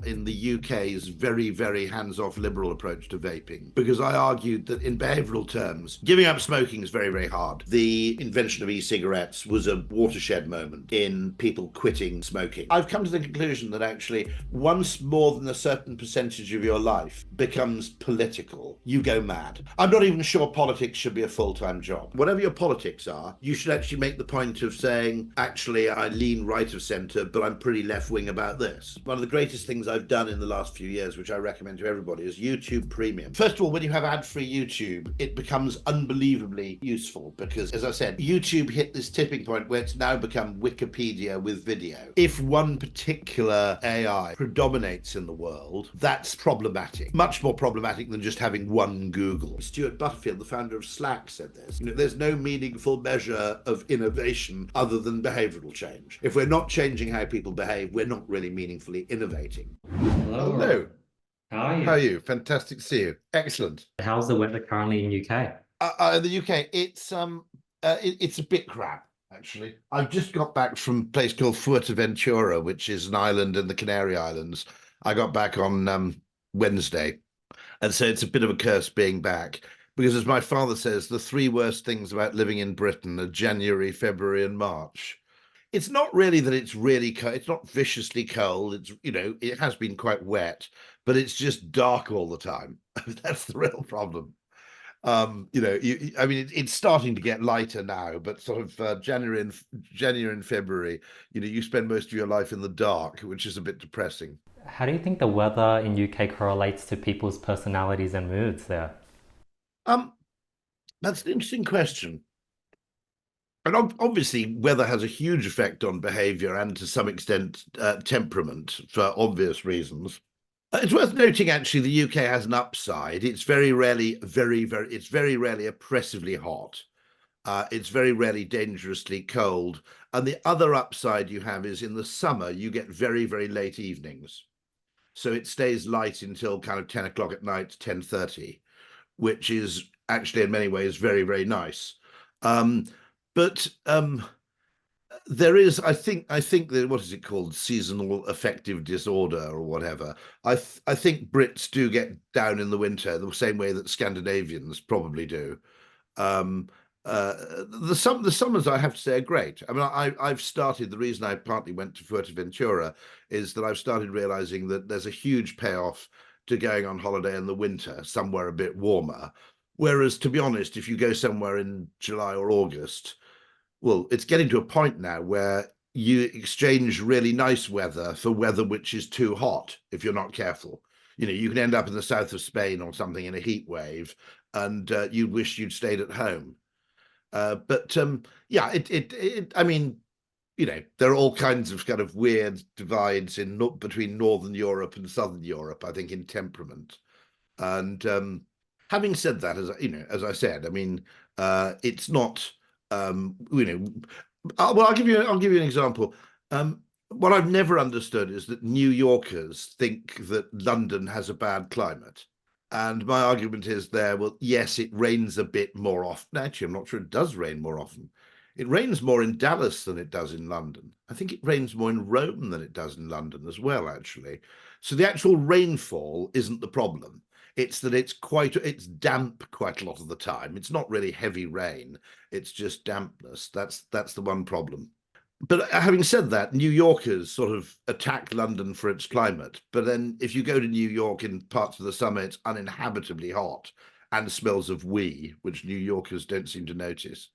in the UK's very, very hands-off liberal approach to vaping, because I argued that in behavioral terms, giving up smoking is very, very hard. The invention of e-cigarettes was a watershed moment in people quitting smoking. I've come to the conclusion that actually once more than a certain percentage of your life becomes political, you go mad. I'm not even sure politics should be a full-time job. Whatever your politics are, you should actually make the point of saying, actually, I lean right of centre, but I'm pretty left-wing about this. One of the greatest things I've done in the last few years, which I recommend to everybody, is YouTube Premium. First of all, when you have ad-free YouTube, it becomes unbelievably useful because, as I said, YouTube hit this tipping point where it's now become Wikipedia with video. If one particular AI predominates in the world, that's problematic. Much more problematic than just having one Google. Stuart Butterfield, the founder of Slack, said this. There's no meaningful measure of innovation other than behavioral change. If we're not changing how people behave, we're not really meaningfully innovating. Hello. Hello. How are you? How are you? Fantastic to see you. Excellent. How's the weather currently in UK? In the UK, it's a bit crap, actually. I've just got back from a place called Fuerteventura, which is an island in the Canary Islands. I got back on Wednesday, and so it's a bit of a curse being back. Because as my father says, the three worst things about living in Britain are January, February, and March. It's not really that it's really cold. It's not viciously cold. It's, it has been quite wet, but it's just dark all the time. That's the real problem. It's starting to get lighter now, but sort of January and February, you spend most of your life in the dark, which is a bit depressing. How do you think the weather in UK correlates to people's personalities and moods there? That's an interesting question. And obviously, weather has a huge effect on behavior and to some extent temperament for obvious reasons. It's worth noting, actually, the UK has an upside. It's very rarely oppressively hot. It's very rarely dangerously cold. And the other upside you have is in the summer, you get very, very late evenings. So it stays light until kind of 10 o'clock at night, 10:30, which is actually in many ways very, very nice. But there is, I think that, what is it called, seasonal affective disorder or whatever. I think Brits do get down in the winter the same way that Scandinavians probably do. The summers, I have to say, are great. I mean, I've started, the reason I partly went to Fuerteventura is that I've started realizing that there's a huge payoff to going on holiday in the winter, somewhere a bit warmer. Whereas, to be honest, if you go somewhere in July or August, well, it's getting to a point now where you exchange really nice weather for weather which is too hot if you're not careful. You can end up in the south of Spain or something in a heat wave, and you wish you'd stayed at home. Yeah, I mean, there are all kinds of kind of weird divides between Northern Europe and Southern Europe, I think, in temperament. And having said that, as I said, I mean, it's not. I'll give you an example. What I've never understood is that New Yorkers think that London has a bad climate. And my argument is there, well, yes, it rains a bit more often. Actually, I'm not sure it does rain more often. It rains more in Dallas than it does in London. I think it rains more in Rome than it does in London as well, actually. So the actual rainfall isn't the problem. It's that it's damp quite a lot of the time. It's not really heavy rain. It's just dampness. That's the one problem. But having said that, New Yorkers sort of attack London for its climate. But then if you go to New York in parts of the summer, it's uninhabitably hot and smells of wee, which New Yorkers don't seem to notice.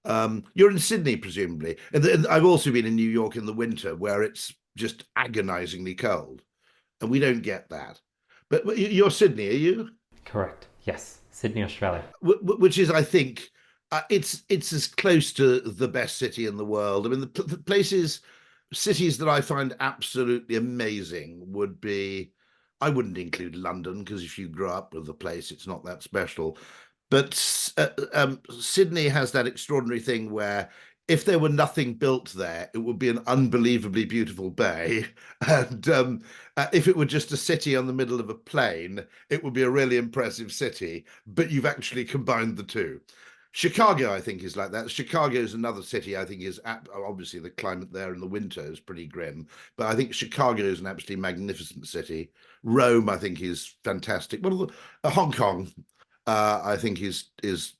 You're in Sydney, presumably. And I've also been in New York in the winter where it's just agonizingly cold. And we don't get that. But you're Sydney, are you? Correct. Yes. Sydney, Australia. Which is, I think, it's as close to the best city in the world. I mean, the cities that I find absolutely amazing would be, I wouldn't include London because if you grew up with the place, it's not that special. But Sydney has that extraordinary thing where if there were nothing built there, it would be an unbelievably beautiful bay. And if it were just a city on the middle of a plain, it would be a really impressive city. But you've actually combined the two. Chicago, I think, is like that. Chicago is another city. I think is obviously the climate there in the winter is pretty grim, but I think Chicago is an absolutely magnificent city. Rome, I think, is fantastic. Hong Kong, I think is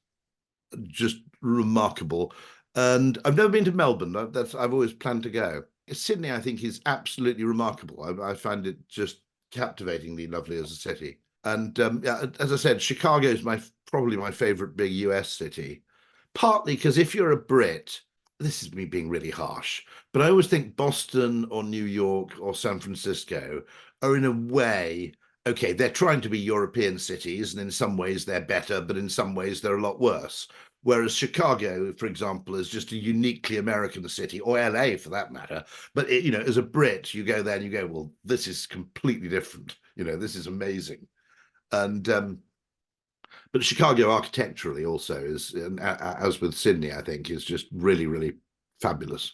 just remarkable. And I've never been to Melbourne. I've always planned to go. Sydney, I think, is absolutely remarkable. I find it just captivatingly lovely as a city. And yeah, as I said, Chicago is probably my favorite big US city, partly because if you're a Brit, this is me being really harsh, but I always think Boston or New York or San Francisco are in a way, okay, they're trying to be European cities, and in some ways they're better, but in some ways they're a lot worse. Whereas Chicago, for example, is just a uniquely American city, or LA for that matter. But as a Brit, you go there and you go, well, this is completely different. This is amazing. And but Chicago architecturally also is, and as with Sydney, I think is just really, really fabulous.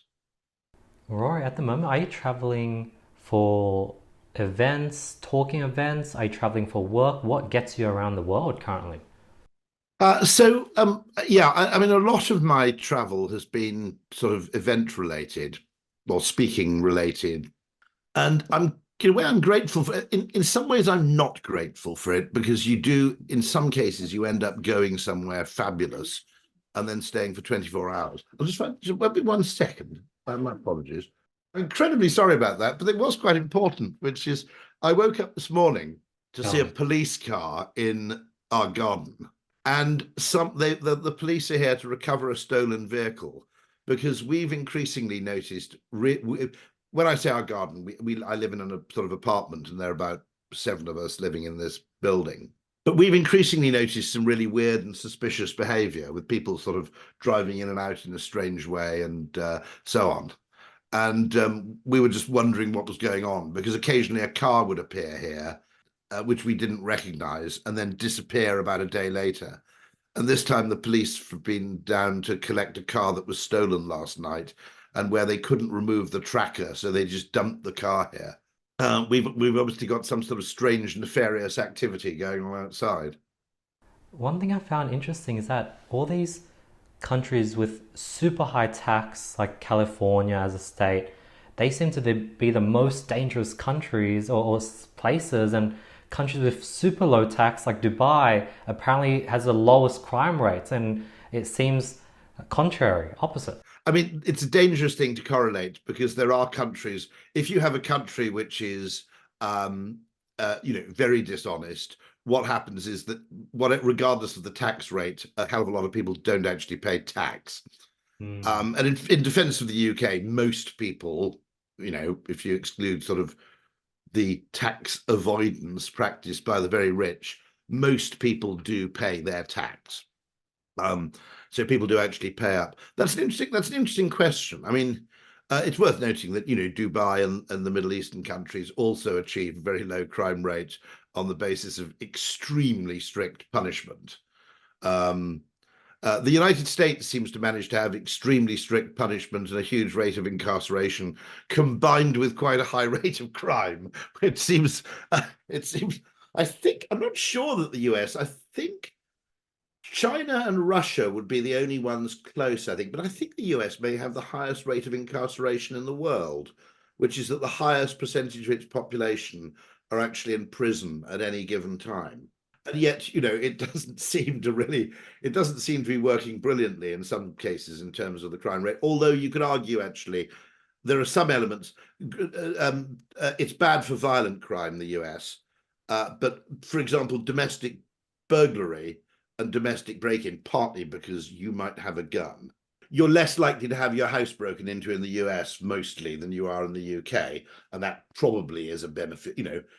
Rory, at the moment, are you traveling for events, talking events? Are you traveling for work? What gets you around the world currently? Yeah, I mean, a lot of my travel has been sort of event related, or speaking related, and in a way, I'm grateful for it. In some ways, I'm not grateful for it because in some cases, you end up going somewhere fabulous and then staying for 24 hours. Just wait me 1 second. My apologies. I'm incredibly sorry about that, but it was quite important, which is I woke up this morning to see a Oh, police car in our garden. And the police are here to recover a stolen vehicle because we've increasingly noticed when I say our garden, I live in a sort of apartment, and there are about 7 of us living in this building. But we've increasingly noticed some really weird and suspicious behaviour with people sort of driving in and out in a strange way and so on. And we were just wondering what was going on because occasionally a car would appear here, which we didn't recognise, and then disappear about a day later. And this time the police have been down to collect a car that was stolen last night and where they couldn't remove the tracker, so they just dumped the car here. We've obviously got some sort of strange nefarious activity going on outside. one thing I found interesting is that all these countries with super high tax, like California as a state, they seem to be the most dangerous countries or places, and countries with super low tax, like Dubai, apparently has the lowest crime rates, and it seems contrary, opposite. I mean, it's a dangerous thing to correlate because there are countries. If you have a country which is, very dishonest, what happens is that regardless of the tax rate, a hell of a lot of people don't actually pay tax. Mm. And in defence of the UK, most people, if you exclude sort of the tax avoidance practiced by the very rich, most people do pay their tax. So people do actually pay up. That's an interesting question. I mean, it's worth noting that Dubai and the Middle Eastern countries also achieve very low crime rates on the basis of extremely strict punishment. Um, the United States seems to manage to have extremely strict punishment and a huge rate of incarceration, combined with quite a high rate of crime. It seems. It seems. I think I'm not sure that the US. I think China and Russia would be the only ones close, I think, but I think the US may have the highest rate of incarceration in the world, which is that the highest percentage of its population are actually in prison at any given time. And yet, it doesn't seem to be working brilliantly in some cases in terms of the crime rate. Although you could argue, actually, there are some elements. It's bad for violent crime, the US, but for example, domestic burglary and domestic break-in, partly because you might have a gun. You're less likely to have your house broken into in the US mostly than you are in the UK, and that probably is a benefit.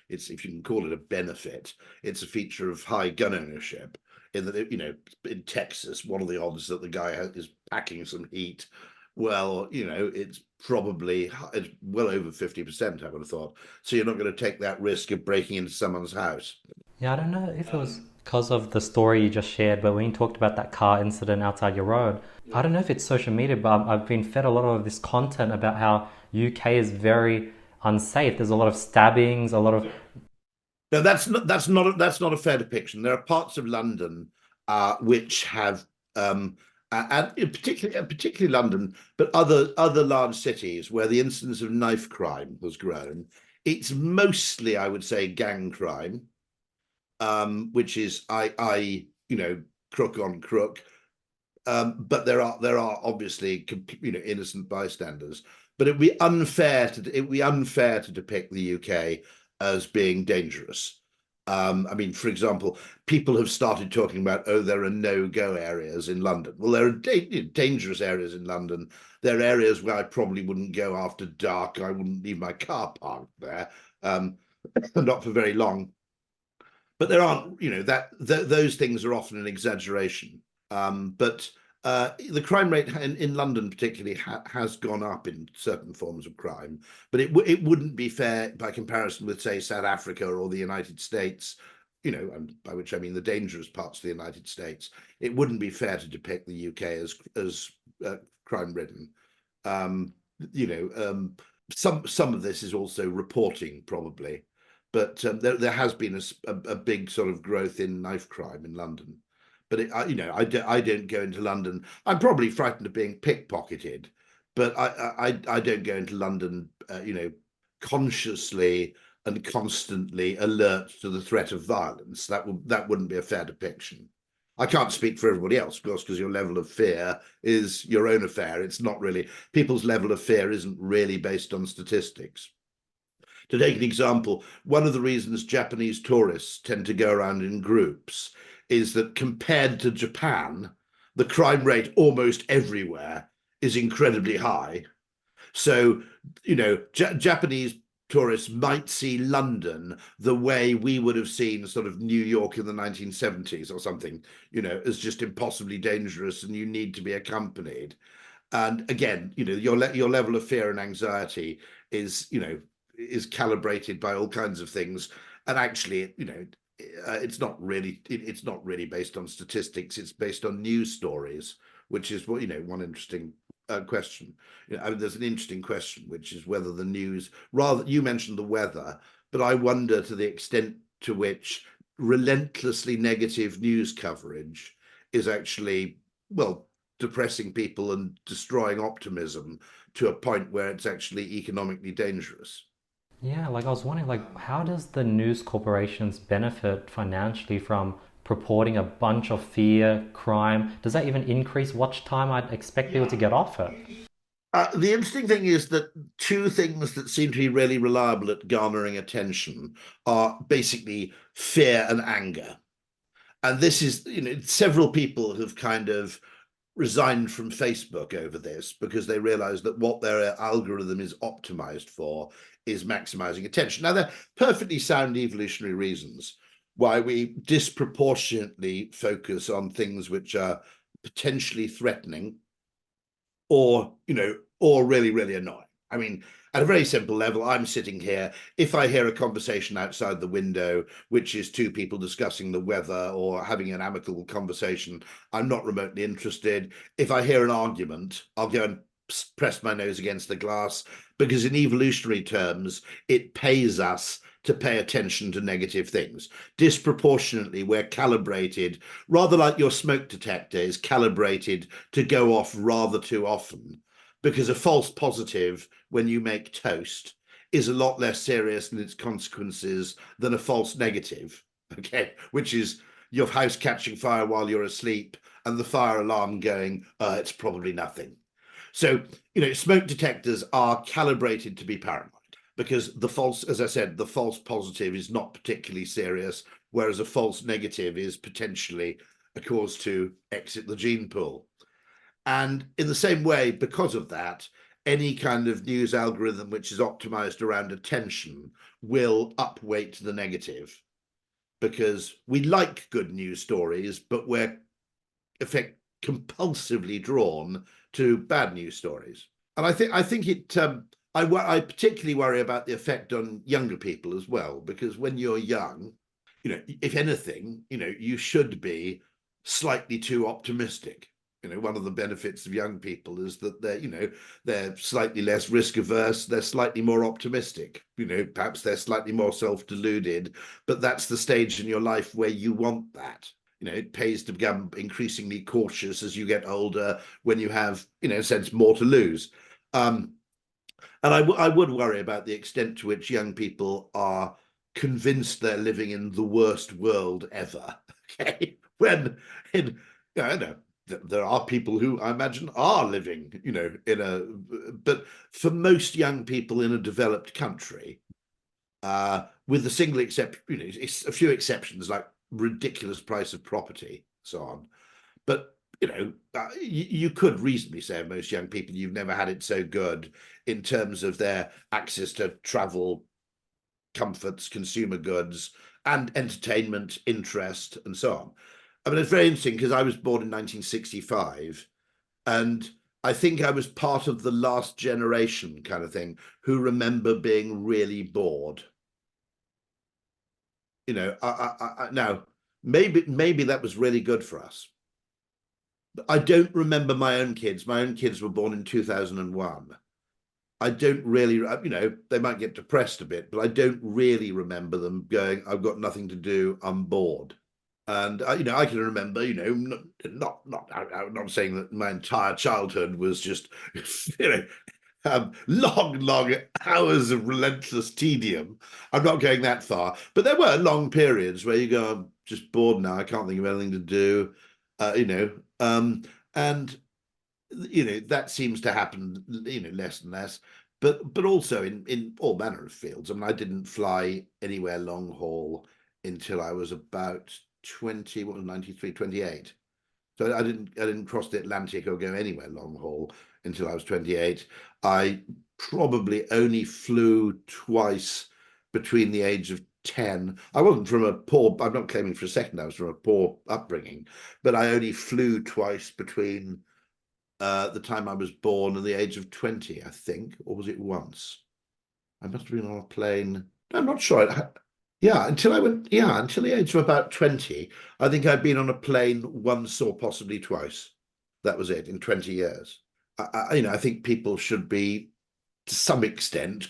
It's, if you can call it a benefit, it's a feature of high gun ownership. In that, in Texas, what are the odds that the guy is packing some heat? Well, it's well over 50%, I would have thought. So you're not going to take that risk of breaking into someone's house. Yeah, I don't know if it was because of the story you just shared, but when you talked about that car incident outside your road, I don't know if it's social media, but I've been fed a lot of this content about how UK is very unsafe. There's a lot of stabbings, a lot of No, that's not a fair depiction. There are parts of London which have And particularly London, but other large cities where the incidence of knife crime has grown. It's mostly, I would say, gang crime, which is crook on crook. But there are obviously innocent bystanders. But it'd be unfair to depict the UK as being dangerous. I mean, for example, people have started talking about, there are no-go areas in London. Well, there are dangerous areas in London. There are areas where I probably wouldn't go after dark. I wouldn't leave my car parked there, not for very long. But there aren't, those things are often an exaggeration. But the crime rate in London particularly has gone up in certain forms of crime, but it wouldn't be fair by comparison with, say, South Africa or the United States, and by which I mean the dangerous parts of the United States. It wouldn't be fair to depict the UK as crime-ridden. Some of this is also reporting, probably, but there has been a big sort of growth in knife crime in London. But I don't go into London. I'm probably frightened of being pickpocketed, but I don't go into London, consciously and constantly alert to the threat of violence. That wouldn't be a fair depiction. I can't speak for everybody else, of course, because your level of fear is your own affair. It's not really, people's level of fear isn't really based on statistics. To take an example, one of the reasons Japanese tourists tend to go around in groups is that compared to Japan, the crime rate almost everywhere is incredibly high. So, Japanese tourists might see London the way we would have seen sort of New York in the 1970s or something, as just impossibly dangerous and you need to be accompanied. And again, your level of fear and anxiety is calibrated by all kinds of things. And actually, it's not really based on statistics. It's based on news stories, which is what one interesting question. There's an interesting question, which is whether the news, rather, you mentioned the weather, but I wonder to the extent to which relentlessly negative news coverage is actually, well, depressing people and destroying optimism to a point where it's actually economically dangerous. Yeah, like I was wondering, like, how does the news corporations benefit financially from purporting a bunch of fear, crime? Does that even increase watch time? I'd expect people to get off it. The interesting thing is that two things that seem to be really reliable at garnering attention are basically fear and anger. And this is, several people have kind of resigned from Facebook over this because they realize that what their algorithm is optimized for is maximizing attention. Now, they're perfectly sound evolutionary reasons why we disproportionately focus on things which are potentially threatening or really, really annoying. I mean, at a very simple level, I'm sitting here. If I hear a conversation outside the window, which is two people discussing the weather or having an amicable conversation, I'm not remotely interested. If I hear an argument, I'll go and press my nose against the glass, because in evolutionary terms, it pays us to pay attention to negative things. Disproportionately, we're calibrated, rather like your smoke detector is calibrated to go off rather too often, because a false positive when you make toast is a lot less serious in its consequences than a false negative, okay, which is your house catching fire while you're asleep and the fire alarm going, it's probably nothing. So, smoke detectors are calibrated to be paranoid because the false, as I said, the false positive is not particularly serious, whereas a false negative is potentially a cause to exit the gene pool. And in the same way, because of that, any kind of news algorithm which is optimized around attention will upweight the negative, because we like good news stories, but we're compulsively drawn to bad news stories. And I think it I particularly worry about the effect on younger people as well, because when you're young, if anything, you should be slightly too optimistic. One of the benefits of young people is that they're slightly less risk averse, they're slightly more optimistic, perhaps they're slightly more self-deluded, but that's the stage in your life where you want that. it pays to become increasingly cautious as you get older when you have, in a sense, more to lose. And I would worry about the extent to which young people are convinced they're living in the worst world ever. Okay, when I know there are people who I imagine are living, but for most young people in a developed country, with a single exception, it's a few exceptions like ridiculous price of property, so on. But you could reasonably say of most young people, you've never had it so good in terms of their access to travel, comforts, consumer goods, and entertainment, interest, and so on. I mean, it's very interesting because I was born in 1965, and I think I was part of the last generation kind of thing who remember being really bored. Now maybe that was really good for us. I don't remember my own kids. My own kids were born in 2001. I don't really, they might get depressed a bit, but I don't really remember them going, I've got nothing to do, I'm bored. And, I can remember, I'm not saying that my entire childhood was just, long hours of relentless tedium. I'm not going that far, but there were long periods where you go, I'm just bored now. I can't think of anything to do, and that seems to happen, less and less. But also in all manner of fields. I mean, I didn't fly anywhere long haul until I was about 20, what was 93, 28. So I didn't cross the Atlantic or go anywhere long haul until I was 28. I probably only flew twice between the age of 10. I wasn't from a poor, I'm not claiming for a second I was from a poor upbringing, but I only flew twice between the time I was born and the age of 20, I think, or was it once? I must have been on a plane. I'm not sure. Until the age of about 20, I think I'd been on a plane once or possibly twice. That was it in 20 years. I think people should be, to some extent,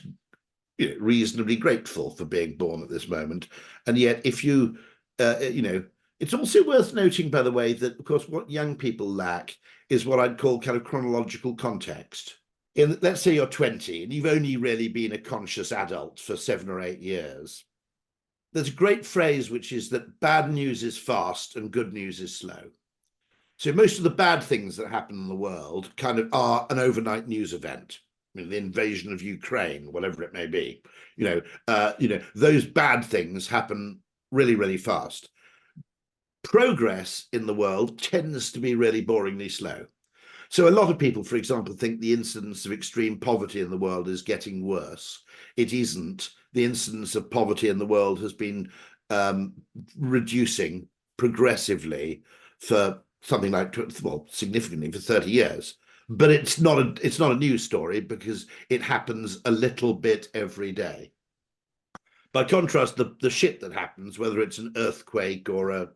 reasonably grateful for being born at this moment. And yet, if you, it's also worth noting, by the way, that, of course, what young people lack is what I'd call kind of chronological context. Let's say you're 20 and you've only really been a conscious adult for 7 or 8 years. There's a great phrase, which is that bad news is fast and good news is slow. So most of the bad things that happen in the world kind of are an overnight news event. The invasion of Ukraine, whatever it may be. Those bad things happen really, really fast. Progress in the world tends to be really boringly slow. So a lot of people, for example, think the incidence of extreme poverty in the world is getting worse. It isn't. The incidence of poverty in the world has been reducing progressively for something like, significantly for 30 years. But it's not a news story because it happens a little bit every day. By contrast, the shit that happens, whether it's an earthquake or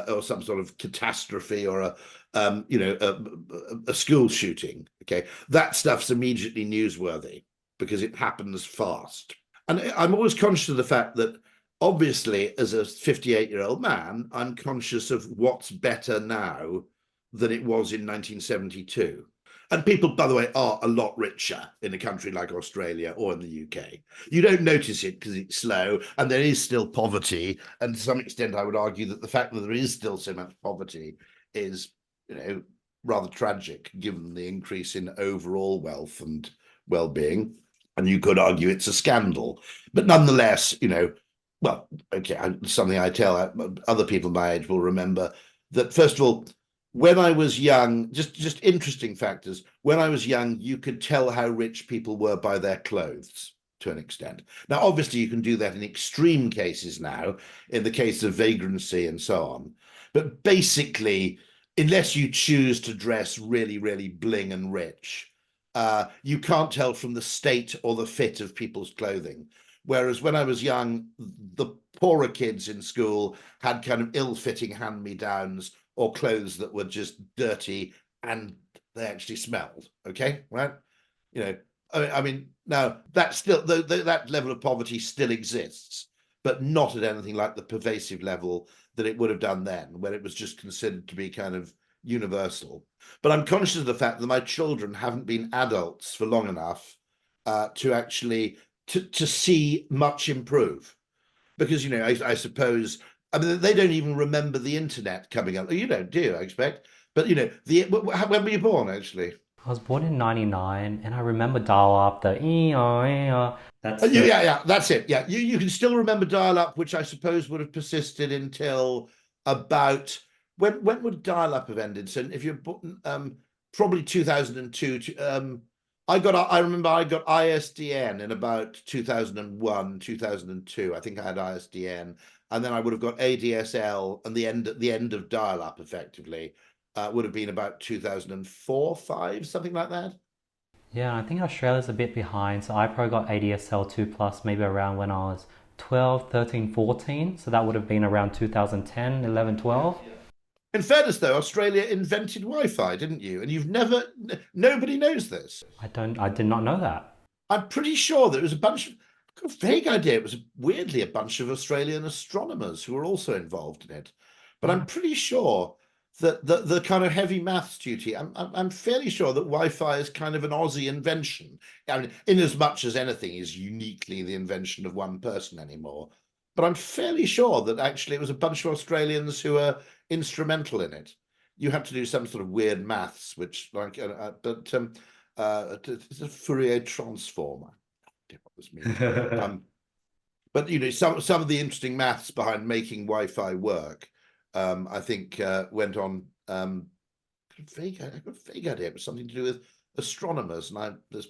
or some sort of catastrophe or a school shooting, okay, that stuff's immediately newsworthy because it happens fast. And I'm always conscious of the fact that, obviously, as a 58-year-old man, I'm conscious of what's better now than it was in 1972. And people, by the way, are a lot richer in a country like Australia or in the UK. You don't notice it because it's slow and there is still poverty. And to some extent, I would argue that the fact that there is still so much poverty is, rather tragic given the increase in overall wealth and well-being. And you could argue it's a scandal. But nonetheless, something I tell other people my age will remember that, first of all, when I was young, just interesting factors. When I was young, you could tell how rich people were by their clothes to an extent. Now, obviously, you can do that in extreme cases now, in the case of vagrancy and so on. But basically, unless you choose to dress really, really bling and rich, you can't tell from the state or the fit of people's clothing. Whereas when I was young, the poorer kids in school had kind of ill-fitting hand-me-downs or clothes that were just dirty and they actually smelled. Okay, right? I mean, now that still that level of poverty still exists, but not at anything like the pervasive level that it would have done then, when it was just considered to be kind of universal. But I'm conscious of the fact that my children haven't been adults for long enough to actually to see much improve. Because, you know, I suppose, I mean, they don't even remember the internet coming up. You don't, do you, I expect? But, you know, when were you born, actually? I was born in 99 and I remember dial up the that's Yeah, that's it. Yeah, you can still remember dial-up, which I suppose would have persisted until about when would dial-up have ended? So if you're probably 2002. I remember I got ISDN in about 2001, 2002. I think I had ISDN, and then I would have got ADSL, and the end of dial-up effectively would have been about 2004, 5, something like that. Yeah, I think Australia's a bit behind. So I probably got ADSL 2 plus maybe around when I was 12, 13, 14. So that would have been around 2010, 11, 12. In fairness, though, Australia invented Wi-Fi, didn't you? And nobody knows this. I did not know that. I'm pretty sure there was a bunch of, I've got a vague idea, it was weirdly a bunch of Australian astronomers who were also involved in it. But I'm pretty sure that the kind of heavy maths duty, I'm fairly sure that Wi-Fi is kind of an Aussie invention. I mean, in as much as anything is uniquely the invention of one person anymore. But I'm fairly sure that actually it was a bunch of Australians who were instrumental in it. You had to do some sort of weird maths, which it's a Fourier transform. I don't know what this means. But you know, some of the interesting maths behind making Wi-Fi work, I think went on. I got a vague idea. It was something to do with astronomers, and this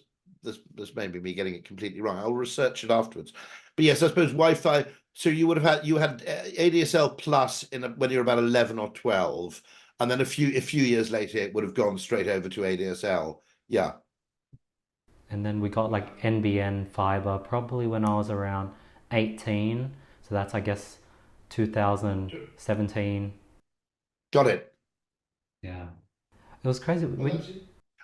may be me getting it completely wrong. I'll research it afterwards. But yes, I suppose Wi-Fi. So you had ADSL plus when you were about 11 or 12, and then a few years later it would have gone straight over to ADSL. Yeah. And then we got like NBN fiber probably when I was around 18. So that's, I guess, 2017. Got it. Yeah. It was crazy.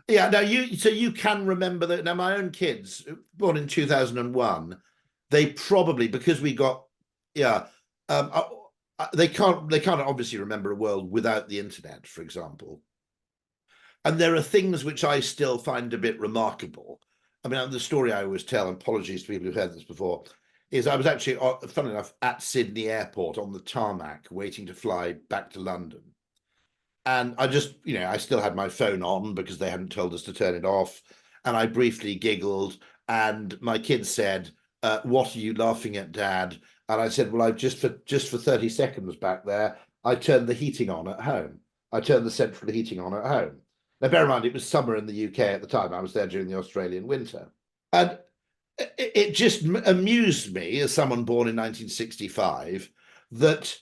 Yeah, now you can remember that. Now my own kids, born in 2001, they probably, because we got, they can't obviously remember a world without the internet, for example. And there are things which I still find a bit remarkable. I mean, the story I always tell, and apologies to people who've heard this before, is I was actually, funnily enough, at Sydney Airport on the tarmac waiting to fly back to London. And I just, you know, I still had my phone on because they hadn't told us to turn it off. And I briefly giggled, and my kids said, "What are you laughing at, Dad?" And I said, "Well, I've just for 30 seconds back there, I turned the heating on at home. I turned the central heating on at home." Now, bear in mind, it was summer in the UK at the time. I was there during the Australian winter. And it just amused me, as someone born in 1965, that,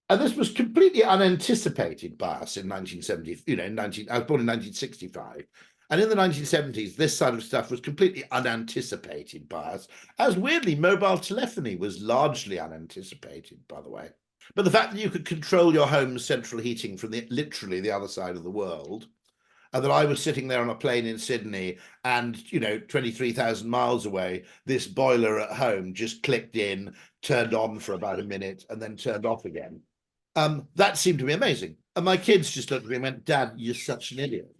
and this was completely unanticipated by us in 1970, you know, I was born in 1965. And in the 1970s, this sort of stuff was completely unanticipated by us, as weirdly, mobile telephony was largely unanticipated, by the way. But the fact that you could control your home's central heating from literally the other side of the world, and that I was sitting there on a plane in Sydney and, you know, 23,000 miles away, this boiler at home just clicked in, turned on for about a minute, and then turned off again. That seemed to be amazing. And my kids just looked at me and went, "Dad, you're such an idiot."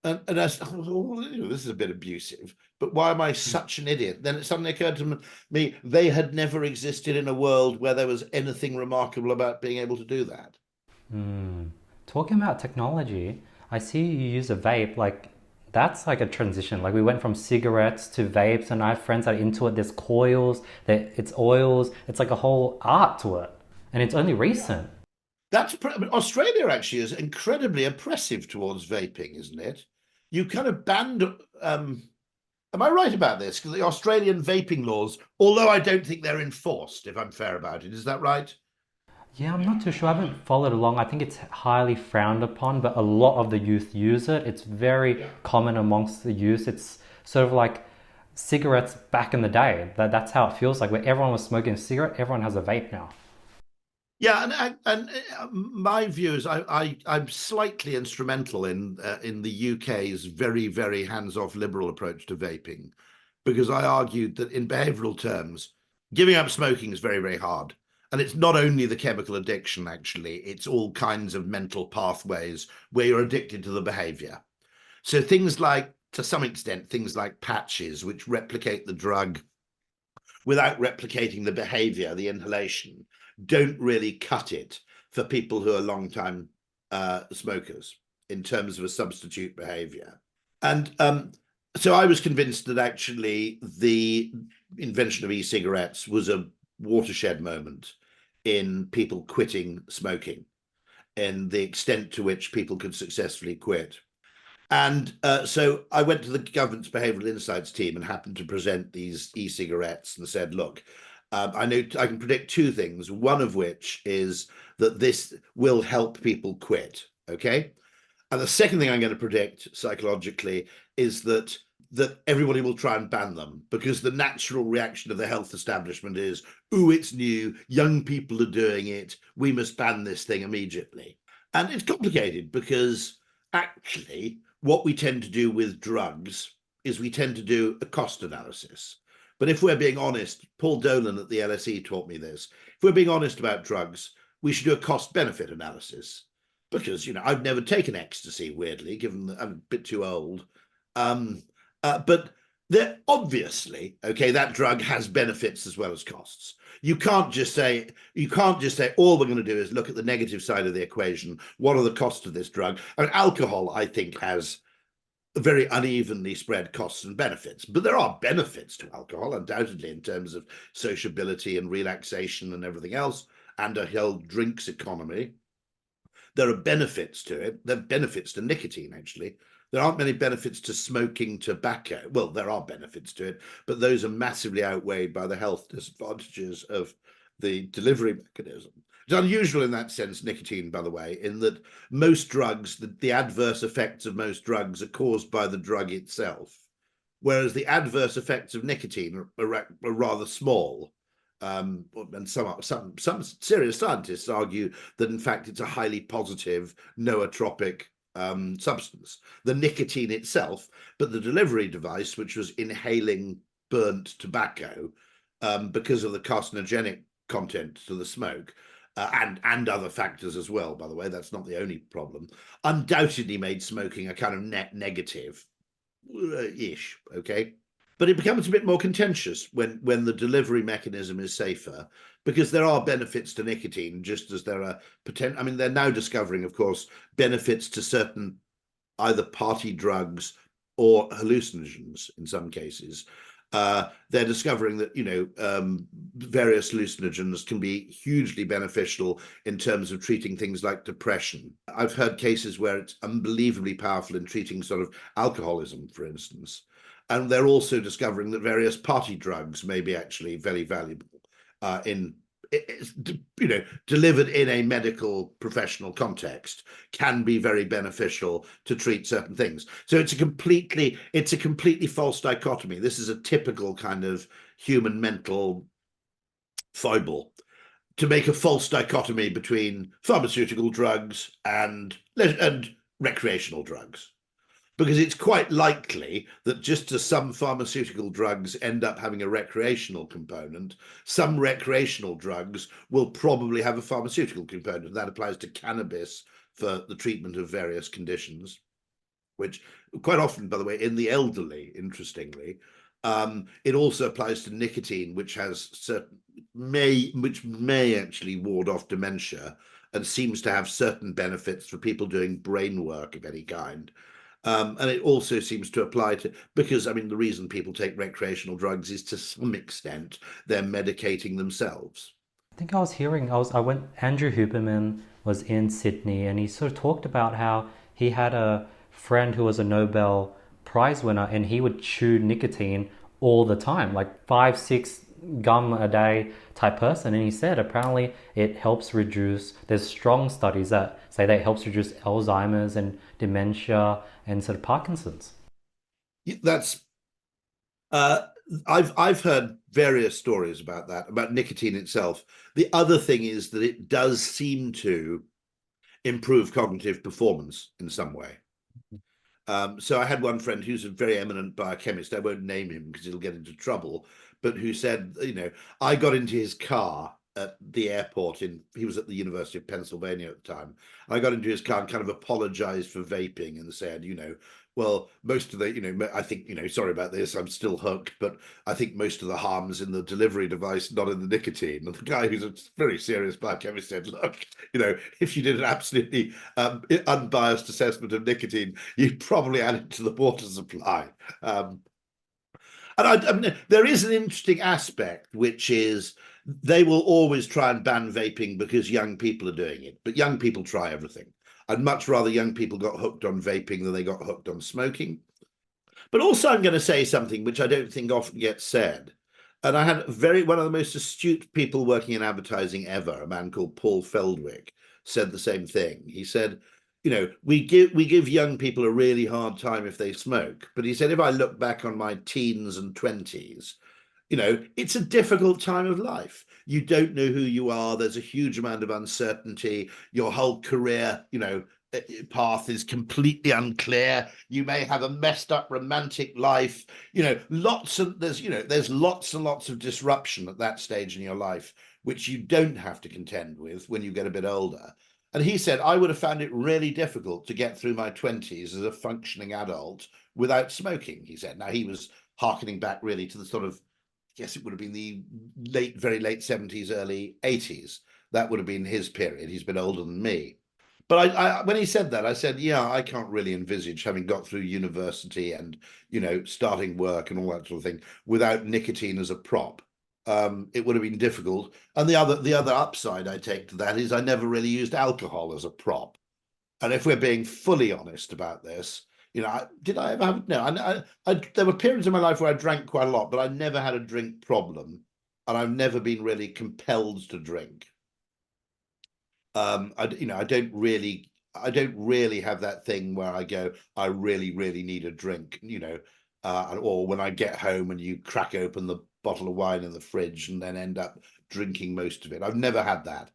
And I said, "Oh, this is a bit abusive, but why am I such an idiot?" Then it suddenly occurred to me, they had never existed in a world where there was anything remarkable about being able to do that. Talking about technology, I see you use a vape. Like, that's like a transition. Like, we went from cigarettes to vapes, and I have friends that are into it. There's coils, it's oils. It's like a whole art to it, and it's only recent. Australia actually is incredibly oppressive towards vaping, isn't it? You kind of banned. Am I right about this? Because the Australian vaping laws, although I don't think they're enforced, if I'm fair about it, is that right? Yeah, I'm not too sure. I haven't followed along. I think it's highly frowned upon, but a lot of the youth use it. It's very common amongst the youth. It's sort of like cigarettes back in the day. That's how it feels like. Where everyone was smoking a cigarette, everyone has a vape now. Yeah, and my view is I'm slightly instrumental in the UK's very, very hands-off liberal approach to vaping, because I argued that in behavioural terms, giving up smoking is very, very hard. And it's not only the chemical addiction, actually, it's all kinds of mental pathways where you're addicted to the behavior. So things like, to some extent, things like patches, which replicate the drug without replicating the behavior, the inhalation, don't really cut it for people who are long-time smokers in terms of a substitute behavior. And so I was convinced that actually the invention of e-cigarettes was a watershed moment in people quitting smoking and the extent to which people could successfully quit. And so I went to the government's behavioral insights team and happened to present these e-cigarettes and said, look, I know I can predict two things, one of which is that this will help people quit, okay? And the second thing I'm going to predict psychologically is that everybody will try and ban them, because the natural reaction of the health establishment is, ooh, it's new, young people are doing it, we must ban this thing immediately. And it's complicated because actually what we tend to do with drugs is we tend to do a cost analysis. But if we're being honest, Paul Dolan at the LSE taught me this. If we're being honest about drugs, we should do a cost benefit analysis. Because, you know, I've never taken ecstasy, weirdly, given that I'm a bit too old. But they're obviously, okay, that drug has benefits as well as costs. You can't just say all we're going to do is look at the negative side of the equation. What are the costs of this drug? I mean, alcohol, I think, has very unevenly spread costs and benefits, but there are benefits to alcohol, undoubtedly, in terms of sociability and relaxation and everything else, and a whole drinks economy. There are benefits to it. There are benefits to nicotine, actually. There aren't many benefits to smoking tobacco. Well, there are benefits to it, but those are massively outweighed by the health disadvantages of the delivery mechanism. It's unusual in that sense, nicotine, by the way, in that most drugs, the adverse effects of most drugs are caused by the drug itself, whereas the adverse effects of nicotine are rather small. And some serious scientists argue that, in fact, it's a highly positive nootropic substance, the nicotine itself, but the delivery device, which was inhaling burnt tobacco because of the carcinogenic content to the smoke, and other factors as well, by the way, that's not the only problem, undoubtedly made smoking a kind of net negative ish, okay? But it becomes a bit more contentious when the delivery mechanism is safer, because there are benefits to nicotine, just as there are potential. I mean, they're now discovering, of course, benefits to certain either party drugs or hallucinogens in some cases. They're discovering that, you know, various hallucinogens can be hugely beneficial in terms of treating things like depression. I've heard cases where it's unbelievably powerful in treating sort of alcoholism, for instance. And they're also discovering that various party drugs may be actually very valuable you know, delivered in a medical professional context, can be very beneficial to treat certain things. So it's a completely false dichotomy. This is a typical kind of human mental foible, to make a false dichotomy between pharmaceutical drugs and recreational drugs. Because it's quite likely that just as some pharmaceutical drugs end up having a recreational component, some recreational drugs will probably have a pharmaceutical component. That applies to cannabis for the treatment of various conditions, which quite often, by the way, in the elderly, interestingly, it also applies to nicotine, which may actually ward off dementia and seems to have certain benefits for people doing brain work of any kind. And it also seems to apply to, because, I mean, the reason people take recreational drugs is to some extent they're medicating themselves. I think I was hearing, Andrew Huberman was in Sydney, and he sort of talked about how he had a friend who was a Nobel Prize winner, and he would chew nicotine all the time, like 5-6 gum a day type person. And he said apparently it helps reduce, there's strong studies that say that it helps reduce Alzheimer's and dementia and sort of Parkinson's. That's I've heard various stories about that, about nicotine itself. The other thing is that it does seem to improve cognitive performance in some way. So I had one friend who's a very eminent biochemist. I won't name him because he'll get into trouble, but who said, you know, I got into his car at the airport he was at the University of Pennsylvania at the time. I got into his car and kind of apologized for vaping and said, well, most of the, I think, sorry about this, I'm still hooked, but I think most of the harm's in the delivery device, not in the nicotine. And the guy, who's a very serious biochemist, said, look, if you did an absolutely unbiased assessment of nicotine, you'd probably add it to the water supply. And I mean, there is an interesting aspect, which is they will always try and ban vaping because young people are doing it. But young people try everything. I'd much rather young people got hooked on vaping than they got hooked on smoking. But also, I'm going to say something which I don't think often gets said. And I had one of the most astute people working in advertising ever, a man called Paul Feldwick, said the same thing. He said, we give young people a really hard time if they smoke. But he said, if I look back on my teens and 20s, it's a difficult time of life. You don't know who you are. There's a huge amount of uncertainty. Your whole career, path is completely unclear. You may have a messed up romantic life. There's lots and lots of disruption at that stage in your life, which you don't have to contend with when you get a bit older. And he said, I would have found it really difficult to get through my 20s as a functioning adult without smoking, he said. Now, he was hearkening back really to the sort of, I guess it would have been the very late 70s, early 80s. That would have been his period. He's been older than me. But I when he said that, I said, yeah, I can't really envisage having got through university and, starting work and all that sort of thing without nicotine as a prop. It would have been difficult. And the other upside I take to that is I never really used alcohol as a prop. And if we're being fully honest about this, did I ever have, no, there were periods in my life where I drank quite a lot, but I never had a drink problem. And I've never been really compelled to drink. I don't really have that thing where I go, I really, really need a drink, or when I get home and you crack open the bottle of wine in the fridge and then end up drinking most of it. I've never had that.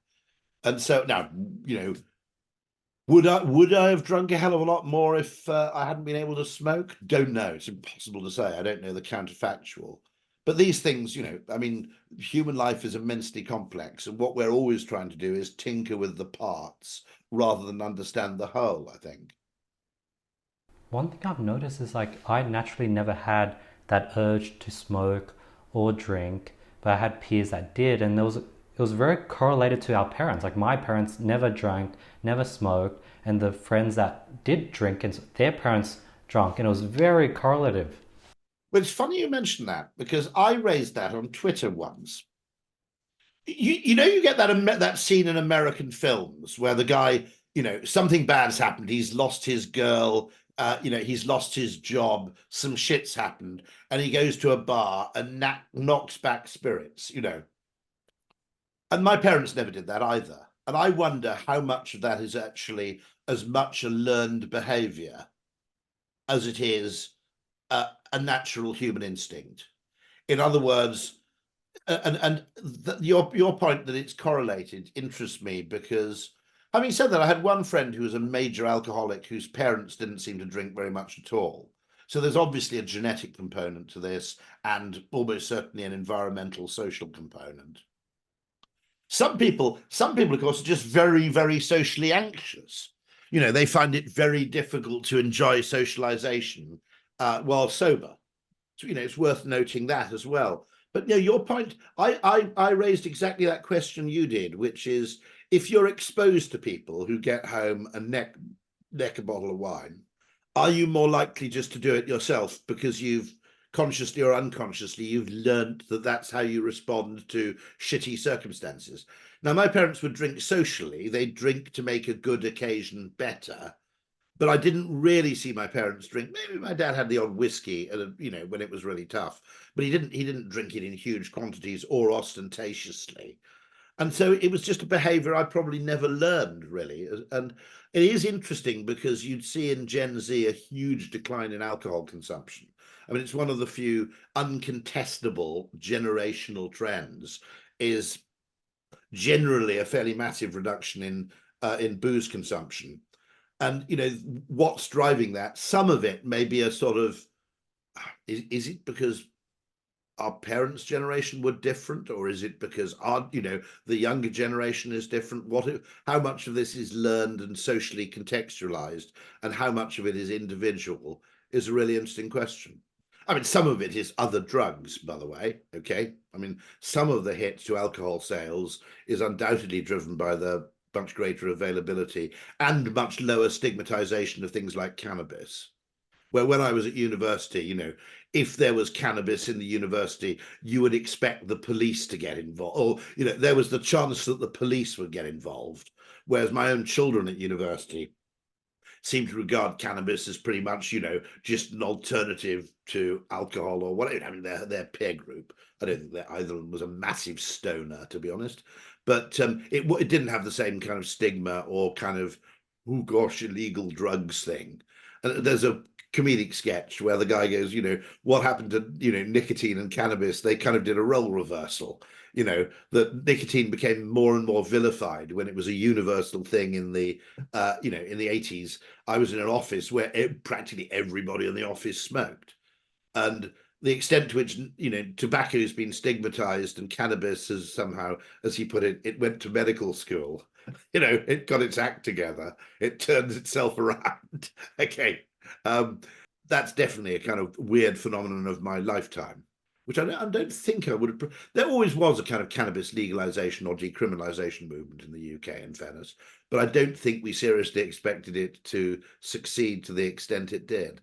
And so now, would I have drunk a hell of a lot more if I hadn't been able to smoke? Don't know. It's impossible to say. I don't know the counterfactual. But these things, I mean, human life is immensely complex. And what we're always trying to do is tinker with the parts rather than understand the whole, I think. One thing I've noticed is I naturally never had that urge to smoke or drink, but I had peers that did, and it was very correlated to our parents. Like my parents never drank, never smoked, and the friends that did drink and their parents drank, and it was very correlative. Well, it's funny you mention that because I raised that on Twitter once. You get that scene in American films where the guy, something bad's happened. He's lost his girl. He's lost his job. Some shit's happened, and he goes to a bar and knocks back spirits. And my parents never did that either. And I wonder how much of that is actually as much a learned behavior as it is a natural human instinct. In other words, your point that it's correlated interests me because, having said that, I had one friend who was a major alcoholic whose parents didn't seem to drink very much at all. So there's obviously a genetic component to this and almost certainly an environmental, social component. Some people, of course, are just very, very socially anxious. They find it very difficult to enjoy socialization while sober. So, it's worth noting that as well. But your point, I raised exactly that question you did, which is if you're exposed to people who get home and neck a bottle of wine, are you more likely just to do it yourself because you've consciously or unconsciously you've learned that that's how you respond to shitty circumstances? Now, my parents would drink socially. They'd drink to make a good occasion better. But I didn't really see my parents drink. Maybe my dad had the odd whiskey, when it was really tough. But he didn't drink it in huge quantities or ostentatiously. And so it was just a behavior I probably never learned, really. And it is interesting because you'd see in Gen Z a huge decline in alcohol consumption. I mean, it's one of the few uncontestable generational trends is generally a fairly massive reduction in booze consumption. And, what's driving that? Some of it may be a sort of, is it because our parents' generation were different, or is it because our, the younger generation is different? How much of this is learned and socially contextualized, and how much of it is individual, is a really interesting question. I mean, some of it is other drugs, by the way. Okay, I mean, some of the hit to alcohol sales is undoubtedly driven by the much greater availability and much lower stigmatization of things like cannabis. Where when I was at university, if there was cannabis in the university, you would expect the police to get involved, or there was the chance that the police would get involved. Whereas my own children at university seem to regard cannabis as pretty much, just an alternative to alcohol or whatever. I mean, their peer group. I don't think that either of them was a massive stoner, to be honest. But it didn't have the same kind of stigma or kind of, oh gosh, illegal drugs thing. And there's a comedic sketch where the guy goes, what happened to, nicotine and cannabis? They kind of did a role reversal. That nicotine became more and more vilified when it was a universal thing in the, in the 80s. I was in an office where practically everybody in the office smoked. And the extent to which, tobacco has been stigmatized and cannabis has somehow, as he put it, it went to medical school. It got its act together. It turns itself around. Okay. That's definitely a kind of weird phenomenon of my lifetime, which I don't think I would have. There always was a kind of cannabis legalization or decriminalization movement in the UK, in fairness, but I don't think we seriously expected it to succeed to the extent it did.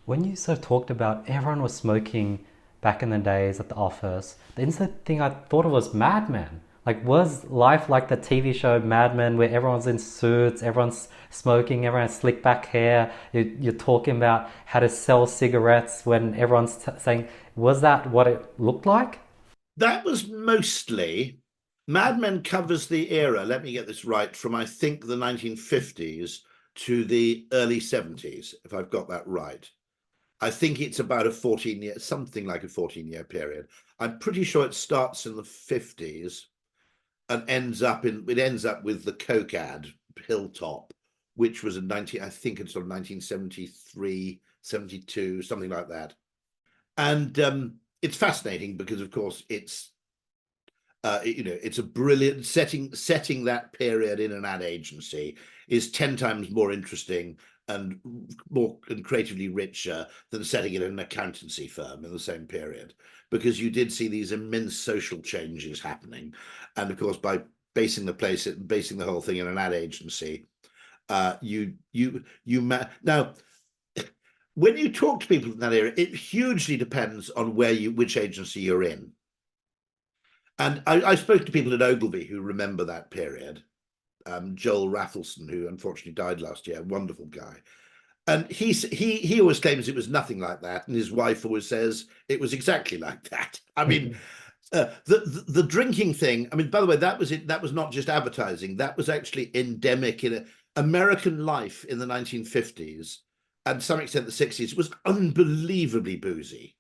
When you sort of talked about everyone was smoking back in the days at the office, the instant thing I thought of was Madman. Like, was life like the TV show Madmen, where everyone's in suits, everyone's smoking, everyone has slick back hair, you're talking about how to sell cigarettes when everyone's saying, was that what it looked like? That was mostly. Mad Men covers the era, let me get this right, from I think the 1950s to the early 70s, if I've got that right. I think it's about a 14-year, something like a 14-year period. I'm pretty sure it starts in the 50s and ends up with the Coke ad, Hilltop, which was in I think it's sort of 1973, 72, something like that. And it's fascinating because, of course, it's it's a brilliant setting that period in an ad agency is 10 times more interesting and more and creatively richer than setting it in an accountancy firm in the same period, because you did see these immense social changes happening. And of course, by basing the whole thing in an ad agency, now when you talk to people in that area, it hugely depends on which agency you're in. And I spoke to people at Ogilvy who remember that period. Joel Raffleson, who unfortunately died last year, wonderful guy. And he always claims it was nothing like that, and his wife always says it was exactly like that. I mean, the drinking thing. I mean, by the way, that was it. That was not just advertising. That was actually endemic in American life in the 1950s, and to some extent the 60s. Was unbelievably boozy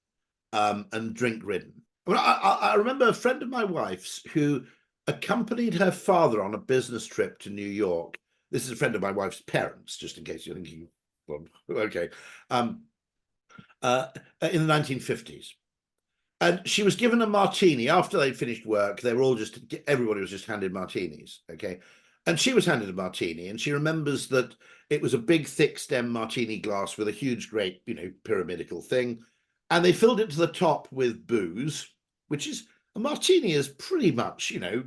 and drink ridden. I mean, I remember a friend of my wife's who accompanied her father on a business trip to New York. This is a friend of my wife's parents, just in case you're thinking, well, okay, in the 1950s. And she was given a martini after they'd finished work. Everybody was just handed martinis, okay? And she was handed a martini, and she remembers that it was a big, thick stem martini glass with a huge, great, pyramidical thing. And they filled it to the top with booze, which is, a martini is pretty much, a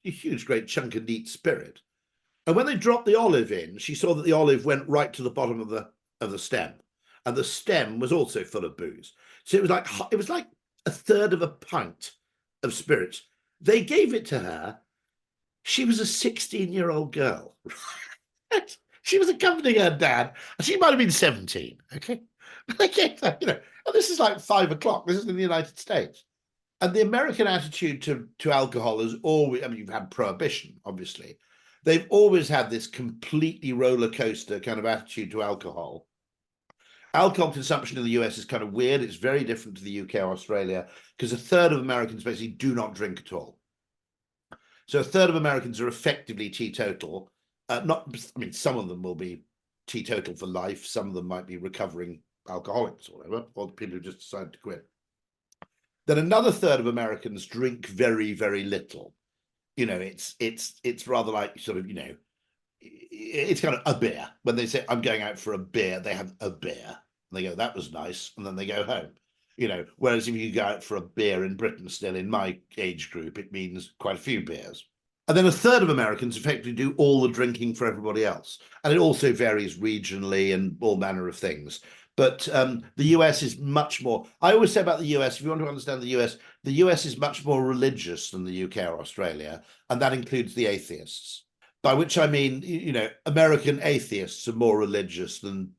huge, great chunk of neat spirit. And when they dropped the olive in, she saw that the olive went right to the bottom of the stem, and the stem was also full of booze. So it was like a third of a pint of spirits. They gave it to her. She was a 16-year-old girl. She was accompanying her dad. She might have been 17. Okay, but they gave her, and this is like 5 o'clock. This is in the United States. And the American attitude to alcohol is always, I mean, you've had prohibition, obviously. They've always had this completely roller coaster kind of attitude to alcohol. Alcohol consumption in the US is kind of weird. It's very different to the UK or Australia, because a third of Americans basically do not drink at all. So a third of Americans are effectively teetotal. Some of them will be teetotal for life. Some of them might be recovering alcoholics or whatever, or people who just decide to quit. Then another third of Americans drink very, very little. It's rather like sort of, it's kind of a beer. When they say, I'm going out for a beer, they have a beer. And they go, that was nice. And then they go home. Whereas if you go out for a beer in Britain, still in my age group, it means quite a few beers. And then a third of Americans effectively do all the drinking for everybody else. And it also varies regionally and all manner of things. But the US is much more, I always say about the US, if you want to understand the US is much more religious than the UK or Australia, and that includes the atheists. By which I mean, American atheists are more religious than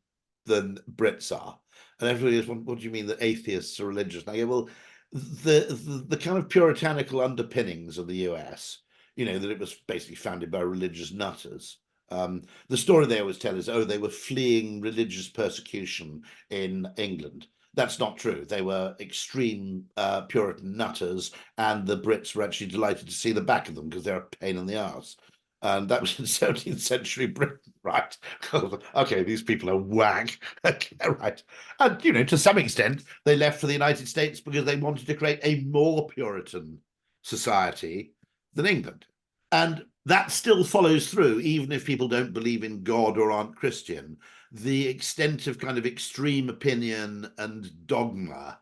Brits are. And everybody is, what do you mean that atheists are religious? And I go, well, the kind of puritanical underpinnings of the US, that it was basically founded by religious nutters. The story they always tell is, they were fleeing religious persecution in England. That's not true. They were extreme Puritan nutters, and the Brits were actually delighted to see the back of them because they're a pain in the arse. And that was in 17th century Britain, right? Okay, these people are whack. Okay, right. And, to some extent, they left for the United States because they wanted to create a more Puritan society than England. And that still follows through, even if people don't believe in God or aren't Christian. The extent of kind of extreme opinion and dogma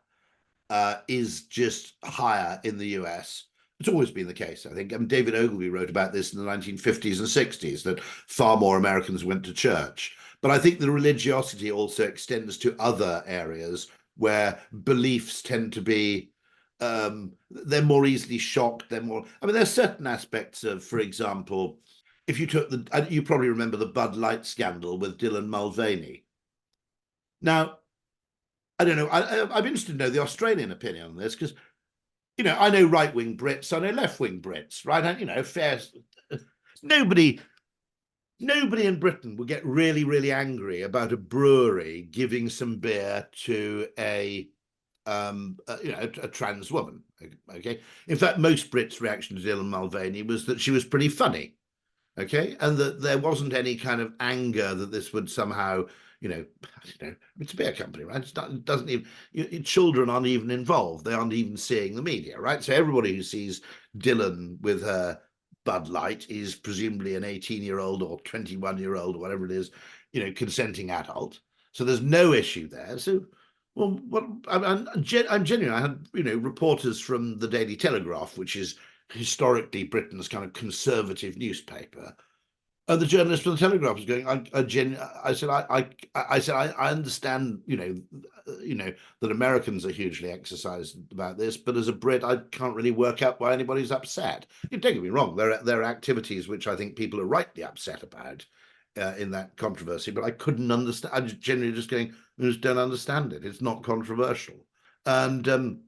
is just higher in the US. It's always been the case, I think. David Ogilvy wrote about this in the 1950s and 60s, that far more Americans went to church. But I think the religiosity also extends to other areas where beliefs tend to be, they're more easily shocked. There's certain aspects of, for example, if you took you probably remember the Bud Light scandal with Dylan Mulvaney. Now, I don't know, I'm interested to know the Australian opinion on this, because I know right-wing Brits, I know left-wing Brits, right? And, fair. Nobody in Britain would get really, really angry about a brewery giving some beer to a trans woman. Okay. In fact, most Brits' reaction to Dylan Mulvaney was that she was pretty funny. Okay. And that there wasn't any kind of anger that this would somehow, it's a beer company, right? It doesn't even, children aren't even involved. They aren't even seeing the media, right? So everybody who sees Dylan with her Bud Light is presumably an 18-year-old or 21-year-old or whatever it is, consenting adult. So there's no issue there. So, well, I'm genuine. I had, reporters from the Daily Telegraph, which is historically Britain's kind of conservative newspaper. And the journalist from the Telegraph was going, I said, I understand, that Americans are hugely exercised about this, but as a Brit, I can't really work out why anybody's upset. Don't get me wrong, there are activities which I think people are rightly upset about in that controversy, but I couldn't understand. I'm generally just going, I just don't understand it. It's not controversial. And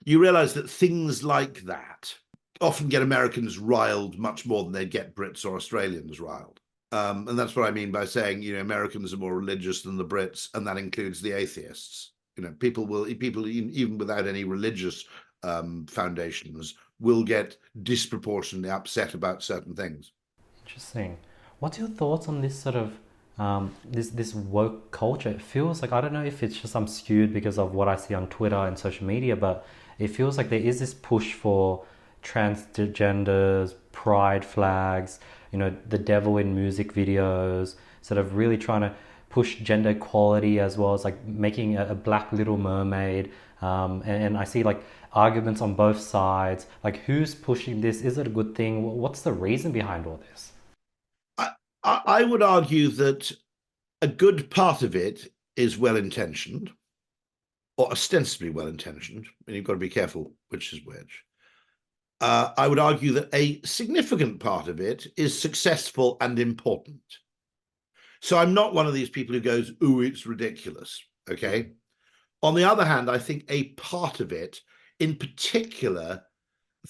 you realize that things like that often get Americans riled much more than they get Brits or Australians riled. And that's what I mean by saying, Americans are more religious than the Brits, and that includes the atheists. People even without any religious foundations will get disproportionately upset about certain things. Interesting. What's your thoughts on this sort of this woke culture? It feels like, I don't know if it's just I'm skewed because of what I see on Twitter and social media, but it feels like there is this push for transgenders, pride flags, the devil in music videos, sort of really trying to push gender equality, as well as like making a black Little Mermaid. And I see like arguments on both sides. Like, who's pushing this? Is it a good thing? What's the reason behind all this? I would argue that a good part of it is well-intentioned, or ostensibly well-intentioned, and you've got to be careful which is which. I would argue that a significant part of it is successful and important. So I'm not one of these people who goes, ooh, it's ridiculous, okay? On the other hand, I think a part of it, in particular,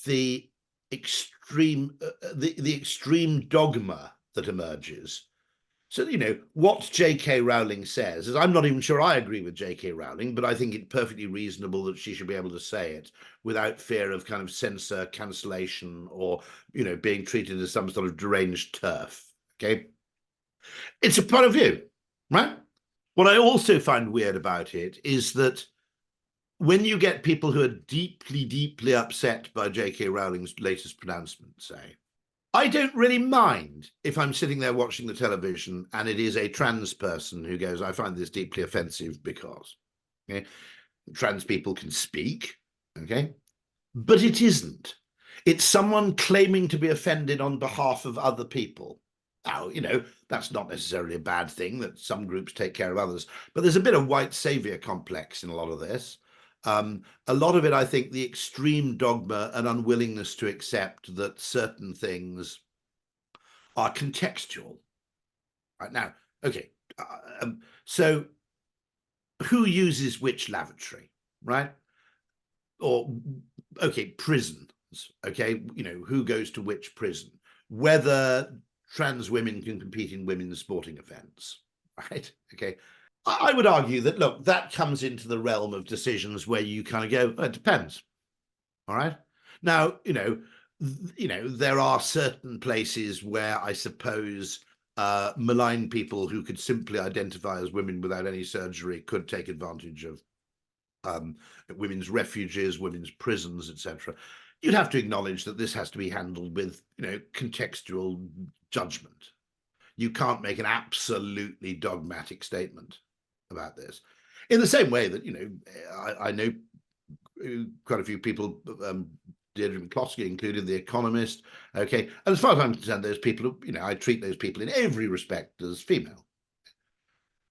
the extreme dogma that emerges. So, what J.K. Rowling says is, I'm not even sure I agree with J.K. Rowling, but I think it's perfectly reasonable that she should be able to say it without fear of kind of censor, cancellation, or, being treated as some sort of deranged turf. Okay. It's a point of view, right? What I also find weird about it is that when you get people who are deeply, deeply upset by J.K. Rowling's latest pronouncement, say, I don't really mind if I'm sitting there watching the television and it is a trans person who goes, I find this deeply offensive because, okay, trans people can speak, okay, but it isn't. It's someone claiming to be offended on behalf of other people. Now, you know, that's not necessarily a bad thing that some groups take care of others, but there's a bit of white savior complex in a lot of this. A lot of it, I think, the extreme dogma and unwillingness to accept that certain things are contextual. Right now, okay, so who uses which lavatory, right? Or, okay, prisons, okay, you know, who goes to which prison? Whether trans women can compete in women's sporting events, right? Okay. I would argue that, look, that comes into the realm of decisions where you kind of go, oh, it depends. All right. Now, you know, there are certain places where I suppose malign people who could simply identify as women without any surgery could take advantage of women's refuges, women's prisons, etc. You'd have to acknowledge that this has to be handled with, you know, contextual judgment. You can't make an absolutely dogmatic statement about this. In the same way that, you know, I know quite a few people, Deirdre McCloskey included, The Economist, okay, and as far as I'm concerned, those people, you know, I treat those people in every respect as female.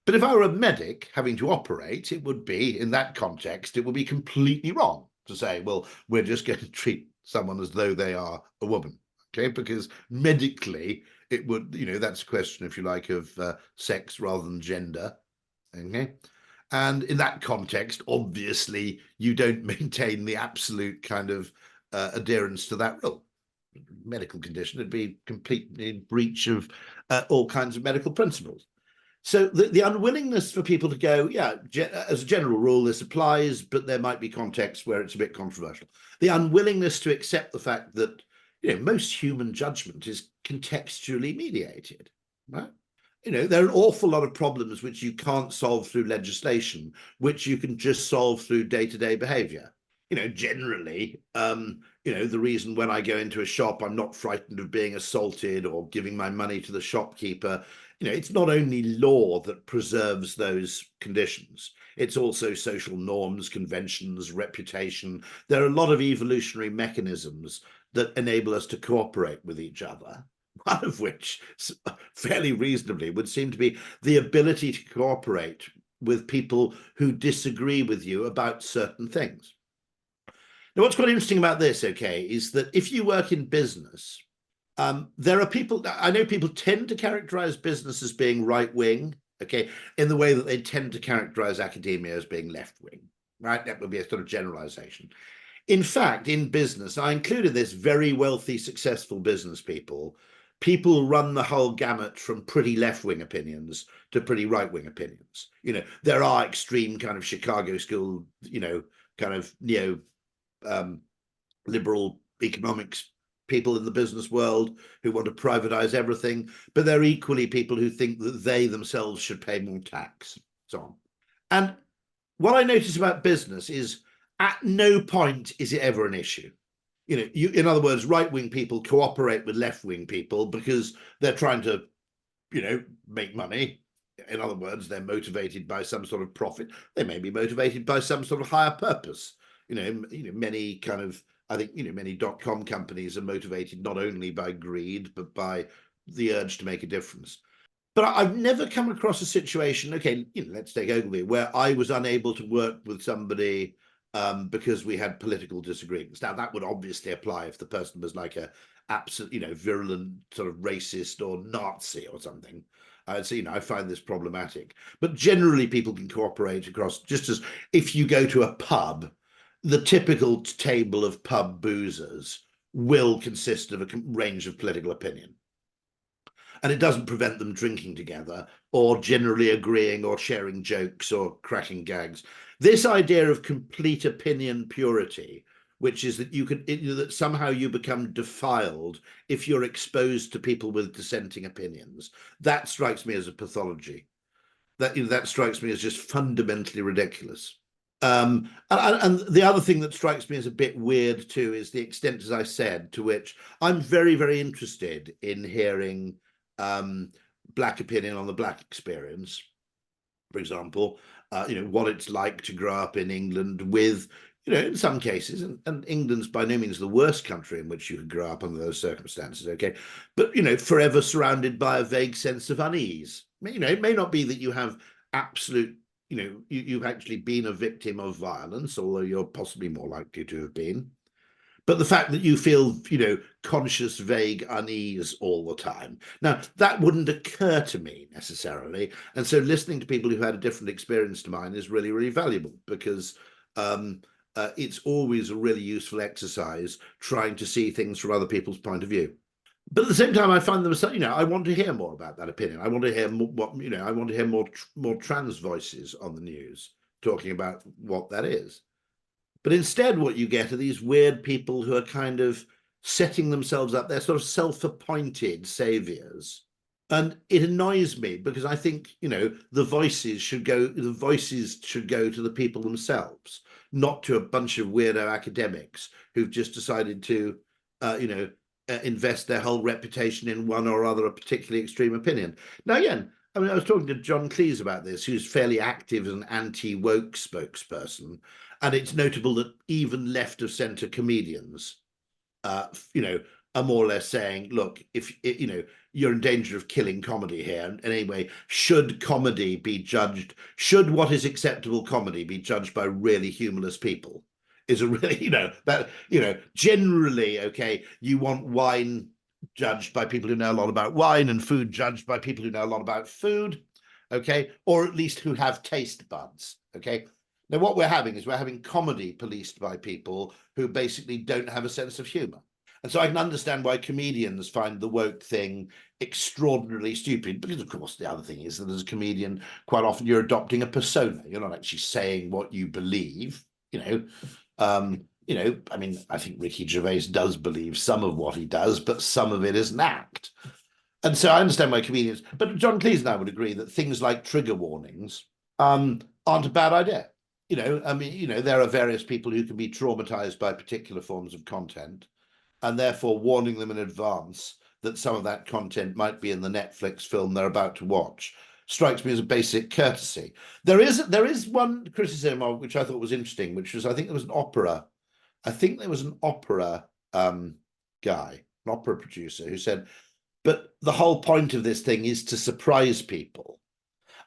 But if I were a medic having to operate, it would be, in that context, it would be completely wrong to say, well, we're just going to treat someone as though they are a woman, okay? Because medically, it would, you know, that's a question, if you like, of sex rather than gender, okay? And in that context, obviously, you don't maintain the absolute kind of adherence to that rule. Medical condition would be completely in breach of all kinds of medical principles. So the unwillingness for people to go, yeah, as a general rule, this applies, but there might be contexts where it's a bit controversial. The unwillingness to accept the fact that, you know, most human judgment is contextually mediated, right? You know, there are an awful lot of problems which you can't solve through legislation, which you can just solve through day-to-day behavior. You know, generally, you know, the reason when I go into a shop, I'm not frightened of being assaulted or giving my money to the shopkeeper. You know, it's not only law that preserves those conditions, it's also social norms, conventions, reputation. There are a lot of evolutionary mechanisms that enable us to cooperate with each other, one of which, fairly reasonably, would seem to be the ability to cooperate with people who disagree with you about certain things. Now, what's quite interesting about this, okay, is that if you work in business, there are people, I know people tend to characterize business as being right-wing, okay, in the way that they tend to characterize academia as being left-wing, right? That would be a sort of generalization. In fact, in business, I included this very wealthy, successful business people. People run the whole gamut from pretty left-wing opinions to pretty right-wing opinions. You know, there are extreme kind of Chicago school, you know, kind of liberal economics people in the business world who want to privatize everything, but they're equally people who think that they themselves should pay more tax, so on. And what I notice about business is at no point is it ever an issue. You know, in other words, right-wing people cooperate with left-wing people because they're trying to, you know, make money. In other words, they're motivated by some sort of profit. They may be motivated by some sort of higher purpose. You know, many kind of, I think, you know, many .com companies are motivated not only by greed, but by the urge to make a difference. But I've never come across a situation, okay, you know, let's take Ogilvy, where I was unable to work with somebody because we had political disagreements. Now, that would obviously apply if the person was like a absolute, you know, virulent sort of racist or Nazi or something. So, you know, I find this problematic. But generally, people can cooperate across, just as if you go to a pub, the typical table of pub boozers will consist of a range of political opinion. And it doesn't prevent them drinking together or generally agreeing or sharing jokes or cracking gags. This idea of complete opinion purity, which is that you can, that somehow you become defiled if you're exposed to people with dissenting opinions, that strikes me as a pathology. That strikes me as just fundamentally ridiculous. And the other thing that strikes me as a bit weird too is the extent, as I said, to which I'm very, very interested in hearing black opinion on the black experience. For example, what it's like to grow up in England with, in some cases, and England's by no means the worst country in which you could grow up under those circumstances, okay, but, forever surrounded by a vague sense of unease. It may not be that you have absolute, you've actually been a victim of violence, although you're possibly more likely to have been. But the fact that you feel, conscious, vague unease all the time. Now, that wouldn't occur to me necessarily. And so listening to people who had a different experience to mine is really, really valuable because it's always a really useful exercise trying to see things from other people's point of view. But at the same time, I find them, I want to hear more about that opinion. I want to hear I want to hear more trans voices on the news talking about what that is. But instead, what you get are these weird people who are kind of setting themselves up. They're sort of self-appointed saviors. And it annoys me because I think, the voices should go to the people themselves, not to a bunch of weirdo academics who've just decided to, invest their whole reputation in one or other a particularly extreme opinion. Now, again, I was talking to John Cleese about this, who's fairly active as an anti-woke spokesperson. And it's notable that even left of centre comedians, are more or less saying, look, if you're in danger of killing comedy here. And anyway, should comedy be judged? Should what is acceptable comedy be judged by really humorless people? Is a really, generally, okay, you want wine judged by people who know a lot about wine and food judged by people who know a lot about food, okay, or at least who have taste buds, okay. Now, what we're having comedy policed by people who basically don't have a sense of humor. And so I can understand why comedians find the woke thing extraordinarily stupid, because, of course, the other thing is that as a comedian, quite often you're adopting a persona. You're not actually saying what you believe, I mean, I think Ricky Gervais does believe some of what he does, but some of it is an act. And so I understand why comedians, but John Cleese and I would agree that things like trigger warnings aren't a bad idea. There are various people who can be traumatized by particular forms of content, and therefore warning them in advance that some of that content might be in the Netflix film they're about to watch strikes me as a basic courtesy. There is one criticism of which I thought was interesting, which was I think there was an opera guy, an opera producer, who said, but the whole point of this thing is to surprise people.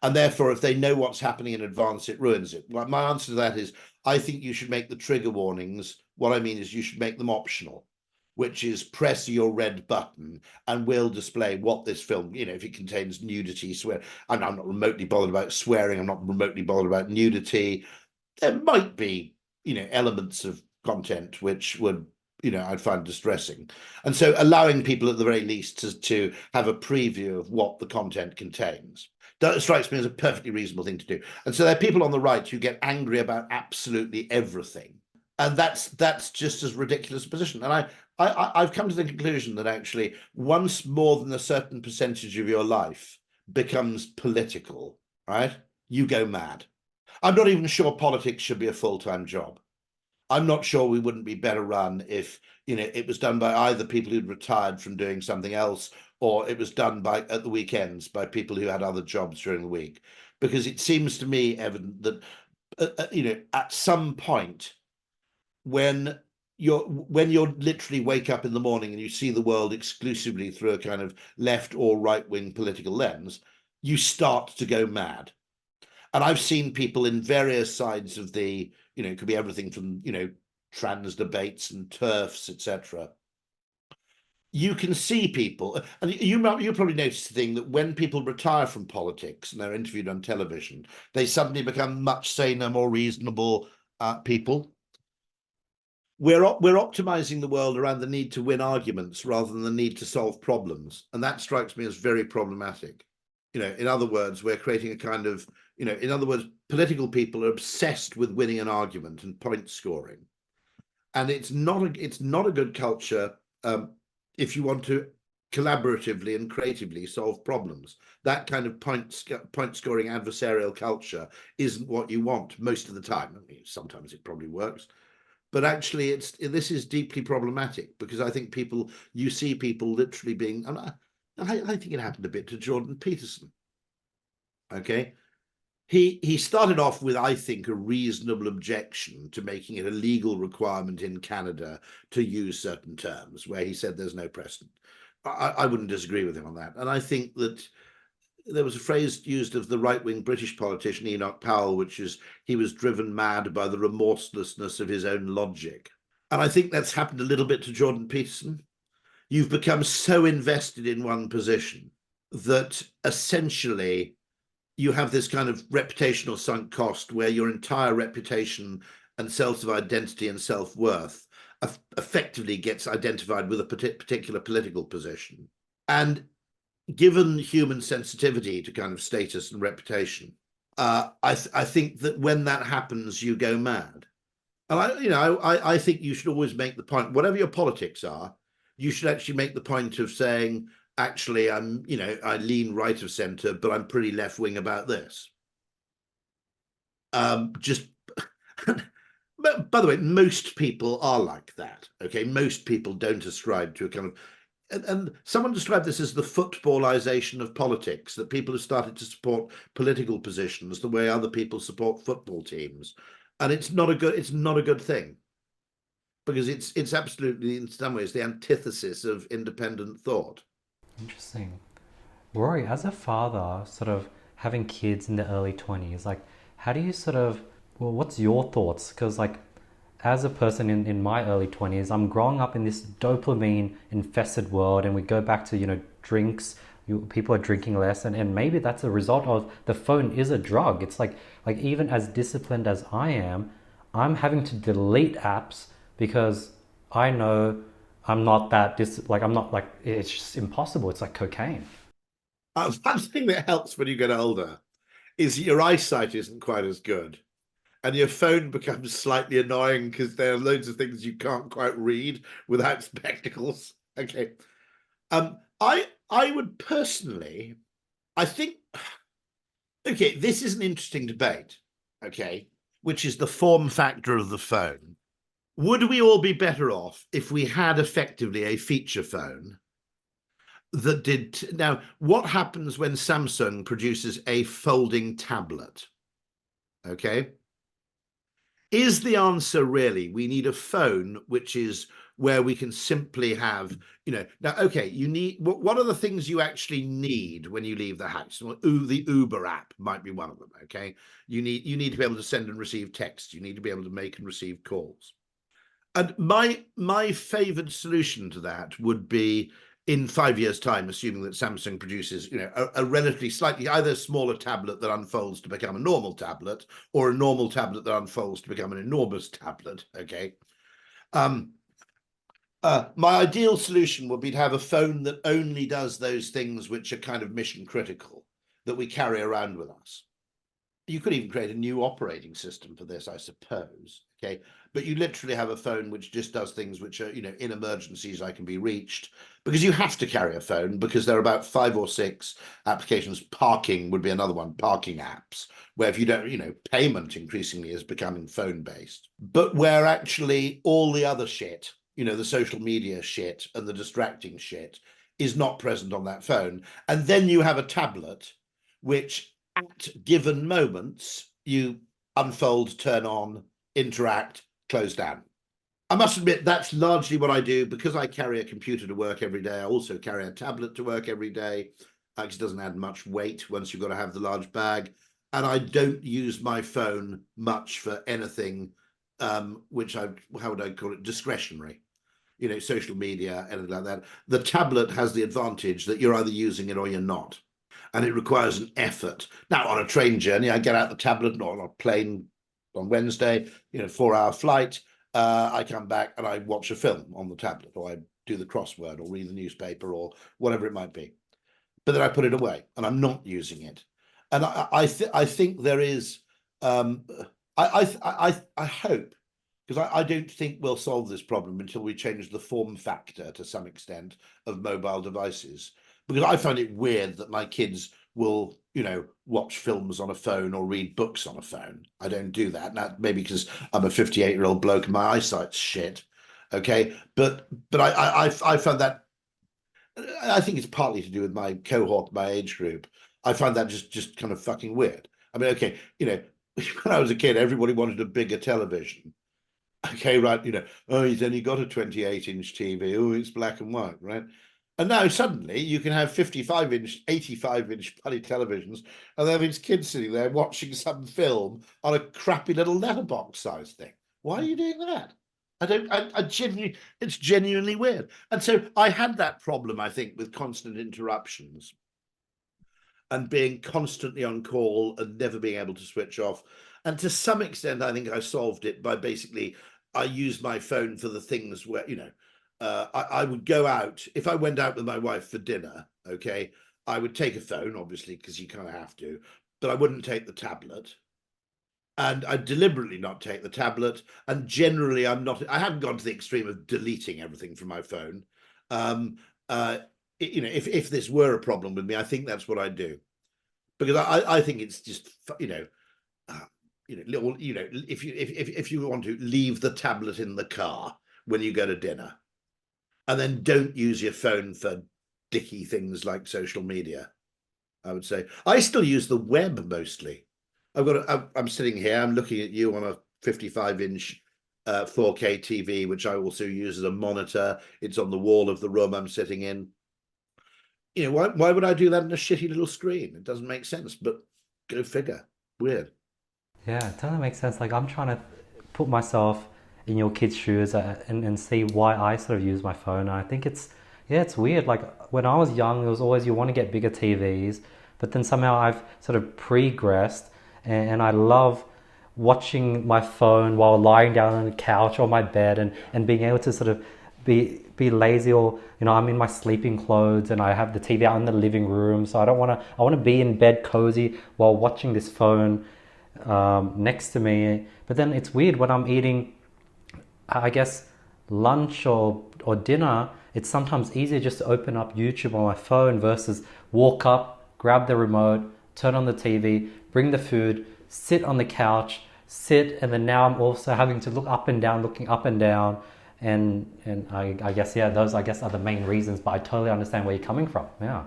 And therefore, if they know what's happening in advance, it ruins it. Well, my answer to that is, I think you should make the trigger warnings. What I mean is you should make them optional, which is press your red button and we'll display what this film, if it contains nudity, swear. I'm not remotely bothered about swearing. I'm not remotely bothered about nudity. There might be, elements of content which would, I'd find distressing. And so allowing people at the very least to have a preview of what the content contains. That strikes me as a perfectly reasonable thing to do. And so there are people on the right who get angry about absolutely everything. And that's just as ridiculous a position. And I've come to the conclusion that actually once more than a certain percentage of your life becomes political, right, you go mad. I'm not even sure politics should be a full-time job. I'm not sure we wouldn't be better run if, it was done by either people who'd retired from doing something else, or it was done at the weekends by people who had other jobs during the week. Because it seems to me evident that, at some point when you're literally wake up in the morning and you see the world exclusively through a kind of left or right-wing political lens, you start to go mad. And I've seen people in various sides of the, it could be everything from, trans debates and TERFs, etc. You can see people, and you probably noticed the thing that when people retire from politics and they're interviewed on television, they suddenly become much saner, more reasonable people. We're optimizing the world around the need to win arguments rather than the need to solve problems, and that strikes me as very problematic. In other words, we're creating a kind of, in other words, political people are obsessed with winning an argument and point scoring, and it's not a good culture if you want to collaboratively and creatively solve problems. That kind of point scoring adversarial culture isn't what you want most of the time. I mean, sometimes it probably works, but actually this is deeply problematic, because I think you see people literally being, and I think it happened a bit to Jordan Peterson. Okay. He started off with, I think, a reasonable objection to making it a legal requirement in Canada to use certain terms, where he said there's no precedent. I wouldn't disagree with him on that. And I think that there was a phrase used of the right-wing British politician Enoch Powell, which is, he was driven mad by the remorselessness of his own logic. And I think that's happened a little bit to Jordan Peterson. You've become so invested in one position that essentially you have this kind of reputational sunk cost, where your entire reputation and sense of identity and self-worth effectively gets identified with a particular political position. And given human sensitivity to kind of status and reputation, I think that when that happens, you go mad. And I think you should always make the point, whatever your politics are, you should actually make the point of saying, actually, I lean right of center, but I'm pretty left wing about this. Just, but by the way, most people are like that. Okay, most people don't ascribe to a kind of, and someone described this as the footballization of politics, that people have started to support political positions the way other people support football teams, and it's not a good thing, because it's absolutely, in some ways, the antithesis of independent thought. Interesting. Rory, as a father, sort of having kids in the early 20s, like, how do you well, what's your thoughts? Because, like, as a person in my early 20s, I'm growing up in this dopamine infested world, and we go back to, drinks. People are drinking less, and maybe that's a result of the phone is a drug. It's like even as disciplined as I am, I'm having to delete apps because I know I'm not that I'm not like, it's just impossible. It's like cocaine. One thing that helps when you get older is your eyesight isn't quite as good, and your phone becomes slightly annoying because there are loads of things you can't quite read without spectacles. Okay. I would personally, I think, okay, this is an interesting debate, okay, which is the form factor of the phone. Would we all be better off if we had effectively a feature phone that did? Now, what happens when Samsung produces a folding tablet? Okay. Is the answer really, we need a phone which is where we can simply have, now, okay, you need, what are the things you actually need when you leave the house? Well, the Uber app might be one of them, okay? You need to be able to send and receive texts. You need to be able to make and receive calls. And my favored solution to that would be, in 5 years' time, assuming that Samsung produces, a relatively slightly either smaller tablet that unfolds to become a normal tablet, or a normal tablet that unfolds to become an enormous tablet. Okay. My ideal solution would be to have a phone that only does those things which are kind of mission critical, that we carry around with us. You could even create a new operating system for this, I suppose. Okay. But you literally have a phone which just does things which are, in emergencies, I can be reached, because you have to carry a phone, because there are about 5 or 6 applications. Parking would be another one, parking apps, where if you don't, payment increasingly is becoming phone based, but where actually all the other shit, the social media shit and the distracting shit is not present on that phone. And then you have a tablet, which at given moments, you unfold, turn on, interact, close down. I must admit, that's largely what I do, because I carry a computer to work every day. I also carry a tablet to work every day. Actually doesn't add much weight once you've got to have the large bag. And I don't use my phone much for anything, which how would I call it, discretionary. Social media, anything like that. The tablet has the advantage that you're either using it or you're not. And it requires an effort. Now, on a train journey, I get out the tablet, or on a plane on Wednesday, 4-hour flight. I come back and I watch a film on the tablet, or I do the crossword, or read the newspaper, or whatever it might be. But then I put it away, and I'm not using it. And I think there is. I hope because I don't think we'll solve this problem until we change the form factor to some extent of mobile devices. Because I find it weird that my kids will, watch films on a phone or read books on a phone. I don't do that. Now, maybe because I'm a 58-year-old bloke and my eyesight's shit. Okay, but I found that, I think it's partly to do with my cohort, my age group. I find that just kind of fucking weird. I mean, okay, when I was a kid, everybody wanted a bigger television. Okay, right, oh, he's only got a 28-inch TV. Oh, it's black and white, right? And now suddenly you can have 55-inch, 85-inch bloody televisions, and there are these kids sitting there watching some film on a crappy little letterbox size thing. Why are you doing that? I genuinely, it's genuinely weird. And so I had that problem, I think, with constant interruptions and being constantly on call and never being able to switch off. And to some extent, I think I solved it by basically, I used my phone for the things where, I would go out. If I went out with my wife for dinner, okay, I would take a phone, obviously, because you kind of have to, but I wouldn't take the tablet. And I deliberately not take the tablet. And generally, I haven't gone to the extreme of deleting everything from my phone. If this were a problem with me, I think that's what I'd do, because I think it's just, if you want to leave the tablet in the car when you go to dinner, and then don't use your phone for dicky things like social media. I would say I still use the web mostly. I'm sitting here, I'm looking at you on a 55-inch 4K TV, which I also use as a monitor. It's on the wall of the room I'm sitting in. Why would I do that on a shitty little screen? It doesn't make sense, but go figure. Weird. Yeah, it totally makes sense. Like, I'm trying to put myself in your kid's shoes and see why I sort of use my phone. And I think it's weird. Like, when I was young, it was always you want to get bigger TVs, but then somehow I've sort of progressed, and I love watching my phone while lying down on the couch or my bed, and being able to sort of be lazy, or I'm in my sleeping clothes and I have the TV out in the living room, so I want to be in bed cozy while watching this phone next to me. But then it's weird when I'm eating, I guess, lunch or dinner, it's sometimes easier just to open up YouTube on my phone versus walk up, grab the remote, turn on the TV, bring the food, sit on the couch, and then now I'm also having to looking up and down, and I guess, yeah, those, I guess, are the main reasons, but I totally understand where you're coming from. Yeah.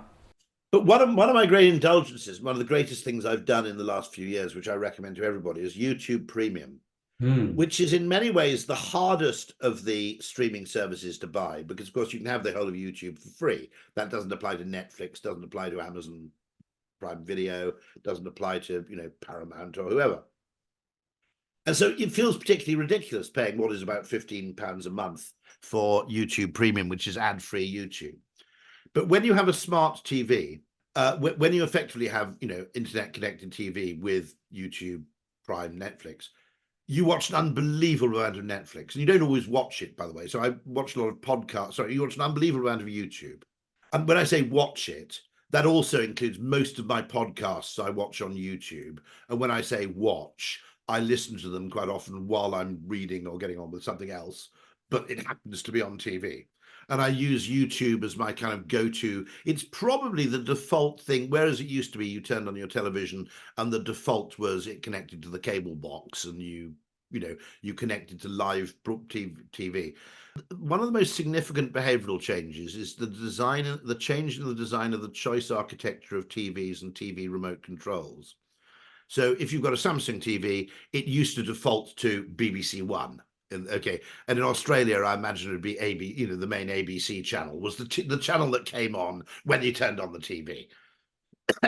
But one of my great indulgences, one of the greatest things I've done in the last few years, which I recommend to everybody, is YouTube Premium, which is in many ways the hardest of the streaming services to buy, because of course you can have the whole of YouTube for free. That doesn't apply to Netflix, doesn't apply to Amazon Prime Video, doesn't apply to Paramount or whoever. And so it feels particularly ridiculous paying what is about £15 a month for YouTube Premium, which is ad-free YouTube. But when you have a smart TV, when you effectively have internet connected TV with YouTube Prime, Netflix, you watch an unbelievable amount of Netflix, and you don't always watch it, by the way. So I watch a lot of podcasts. Sorry, you watch an unbelievable amount of YouTube. And when I say watch it, that also includes most of my podcasts I watch on YouTube. And when I say watch, I listen to them quite often while I'm reading or getting on with something else, but it happens to be on TV. And I use YouTube as my kind of go-to. It's probably the default thing, whereas it used to be you turned on your television and the default was it connected to the cable box and you connected to live TV. One of the most significant behavioral changes is the change in the design of the choice architecture of TVs and TV remote controls. So if you've got a Samsung TV, it used to default to BBC One. Okay, and in Australia, I imagine it would be the main ABC channel was the channel that came on when you turned on the TV,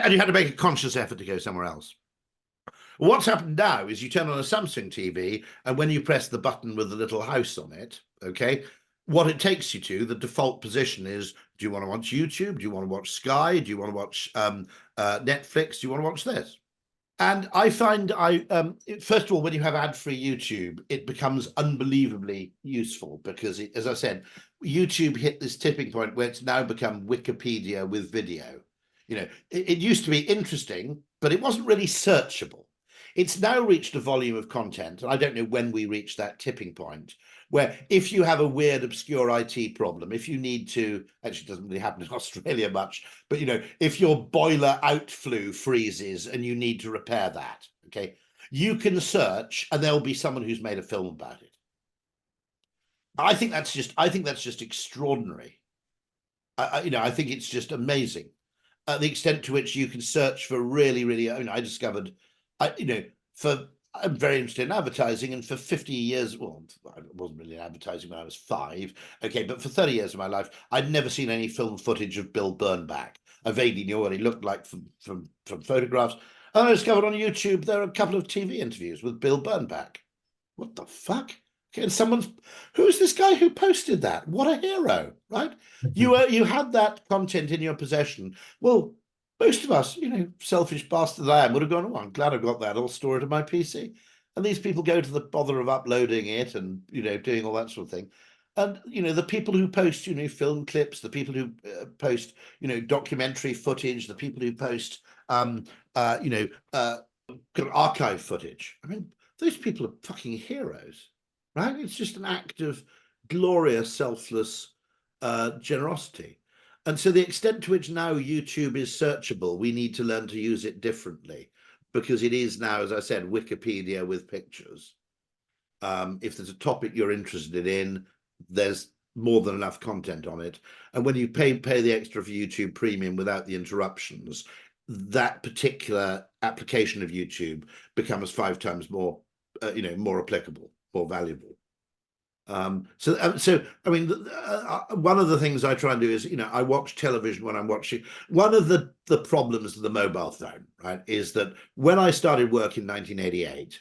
and you had to make a conscious effort to go somewhere else. What's happened now is you turn on a Samsung TV, and when you press the button with the little house on it, okay, what it takes you to, the default position is: do you want to watch YouTube? Do you want to watch Sky? Do you want to watch Netflix? Do you want to watch this? And I find first of all, when you have ad-free YouTube, it becomes unbelievably useful because, as I said, YouTube hit this tipping point where it's now become Wikipedia with video. It used to be interesting, but it wasn't really searchable. It's now reached a volume of content, and I don't know when we reach that tipping point, where if you have a weird, obscure IT problem, if you need to, actually it doesn't really happen in Australia much, but if your boiler outflow freezes and you need to repair that, okay, you can search and there'll be someone who's made a film about it. I think that's just extraordinary. I think it's just amazing. The extent to which you can search for really, I discovered, I'm very interested in advertising, and for 50 years, well, I wasn't really in advertising when I was 5, okay, but for 30 years of my life, I'd never seen any film footage of Bill Burnback. I vaguely knew what he looked like from photographs, and I discovered on YouTube there are a couple of TV interviews with Bill Burnback. What the fuck? Okay, and who's this guy who posted that? What a hero, right? You had that content in your possession. Well, most of us, selfish bastard I am, would have gone, oh, I'm glad I got that. I'll store it on my PC. And these people go to the bother of uploading it and, doing all that sort of thing. And, the people who post, film clips, the people who post, documentary footage, the people who post, kind of archive footage. I mean, those people are fucking heroes, right? It's just an act of glorious, selfless generosity. And so the extent to which now YouTube is searchable, we need to learn to use it differently, because it is now, as I said, Wikipedia with pictures. If there's a topic you're interested in, there's more than enough content on it. And when you pay the extra for YouTube Premium without the interruptions, that particular application of YouTube becomes 5 times more, more applicable, more valuable. So I mean, one of the things I try and do is, I watch television when I'm watching. One of the problems of the mobile phone, right, is that when I started work in 1988,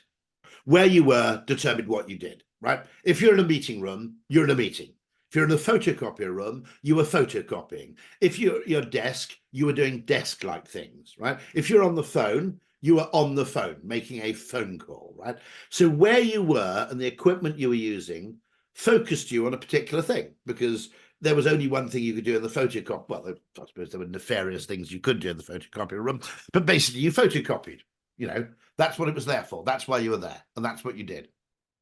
where you were determined what you did, right? If you're in a meeting room, you're in a meeting. If you're in a photocopier room, you were photocopying. If you're at your desk, you were doing desk-like things, right? If you're on the phone, you were on the phone, making a phone call, right? So where you were and the equipment you were using focused you on a particular thing, because there was only one thing you could do in the photocopy. Well, I suppose there were nefarious things you could do in the photocopier room, but basically you photocopied. That's what it was there for. That's why you were there, and that's what you did.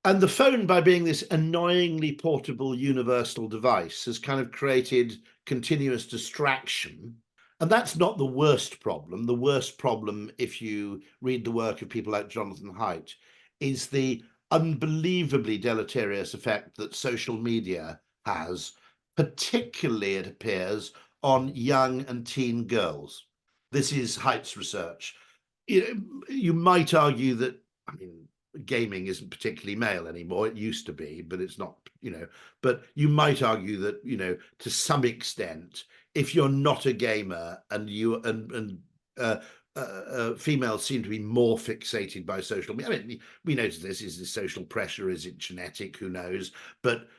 And the phone, by being this annoyingly portable universal device, has kind of created continuous distraction. And that's not the worst problem. The worst problem, if you read the work of people like Jonathan Haidt, is the unbelievably deleterious effect that social media has, particularly, it appears, on young and teen girls. This is Haidt's research. You might argue that, I mean, gaming isn't particularly male anymore. It used to be, but it's not, but you might argue that, to some extent, if you're not a gamer and females seem to be more fixated by social media. I mean, we notice this. Is this social pressure? Is it genetic? Who knows? But,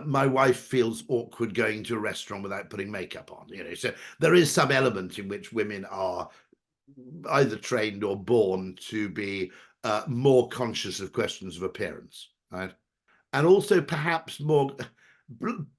my wife feels awkward going to a restaurant without putting makeup on, so there is some element in which women are either trained or born to be more conscious of questions of appearance, right? And also perhaps more,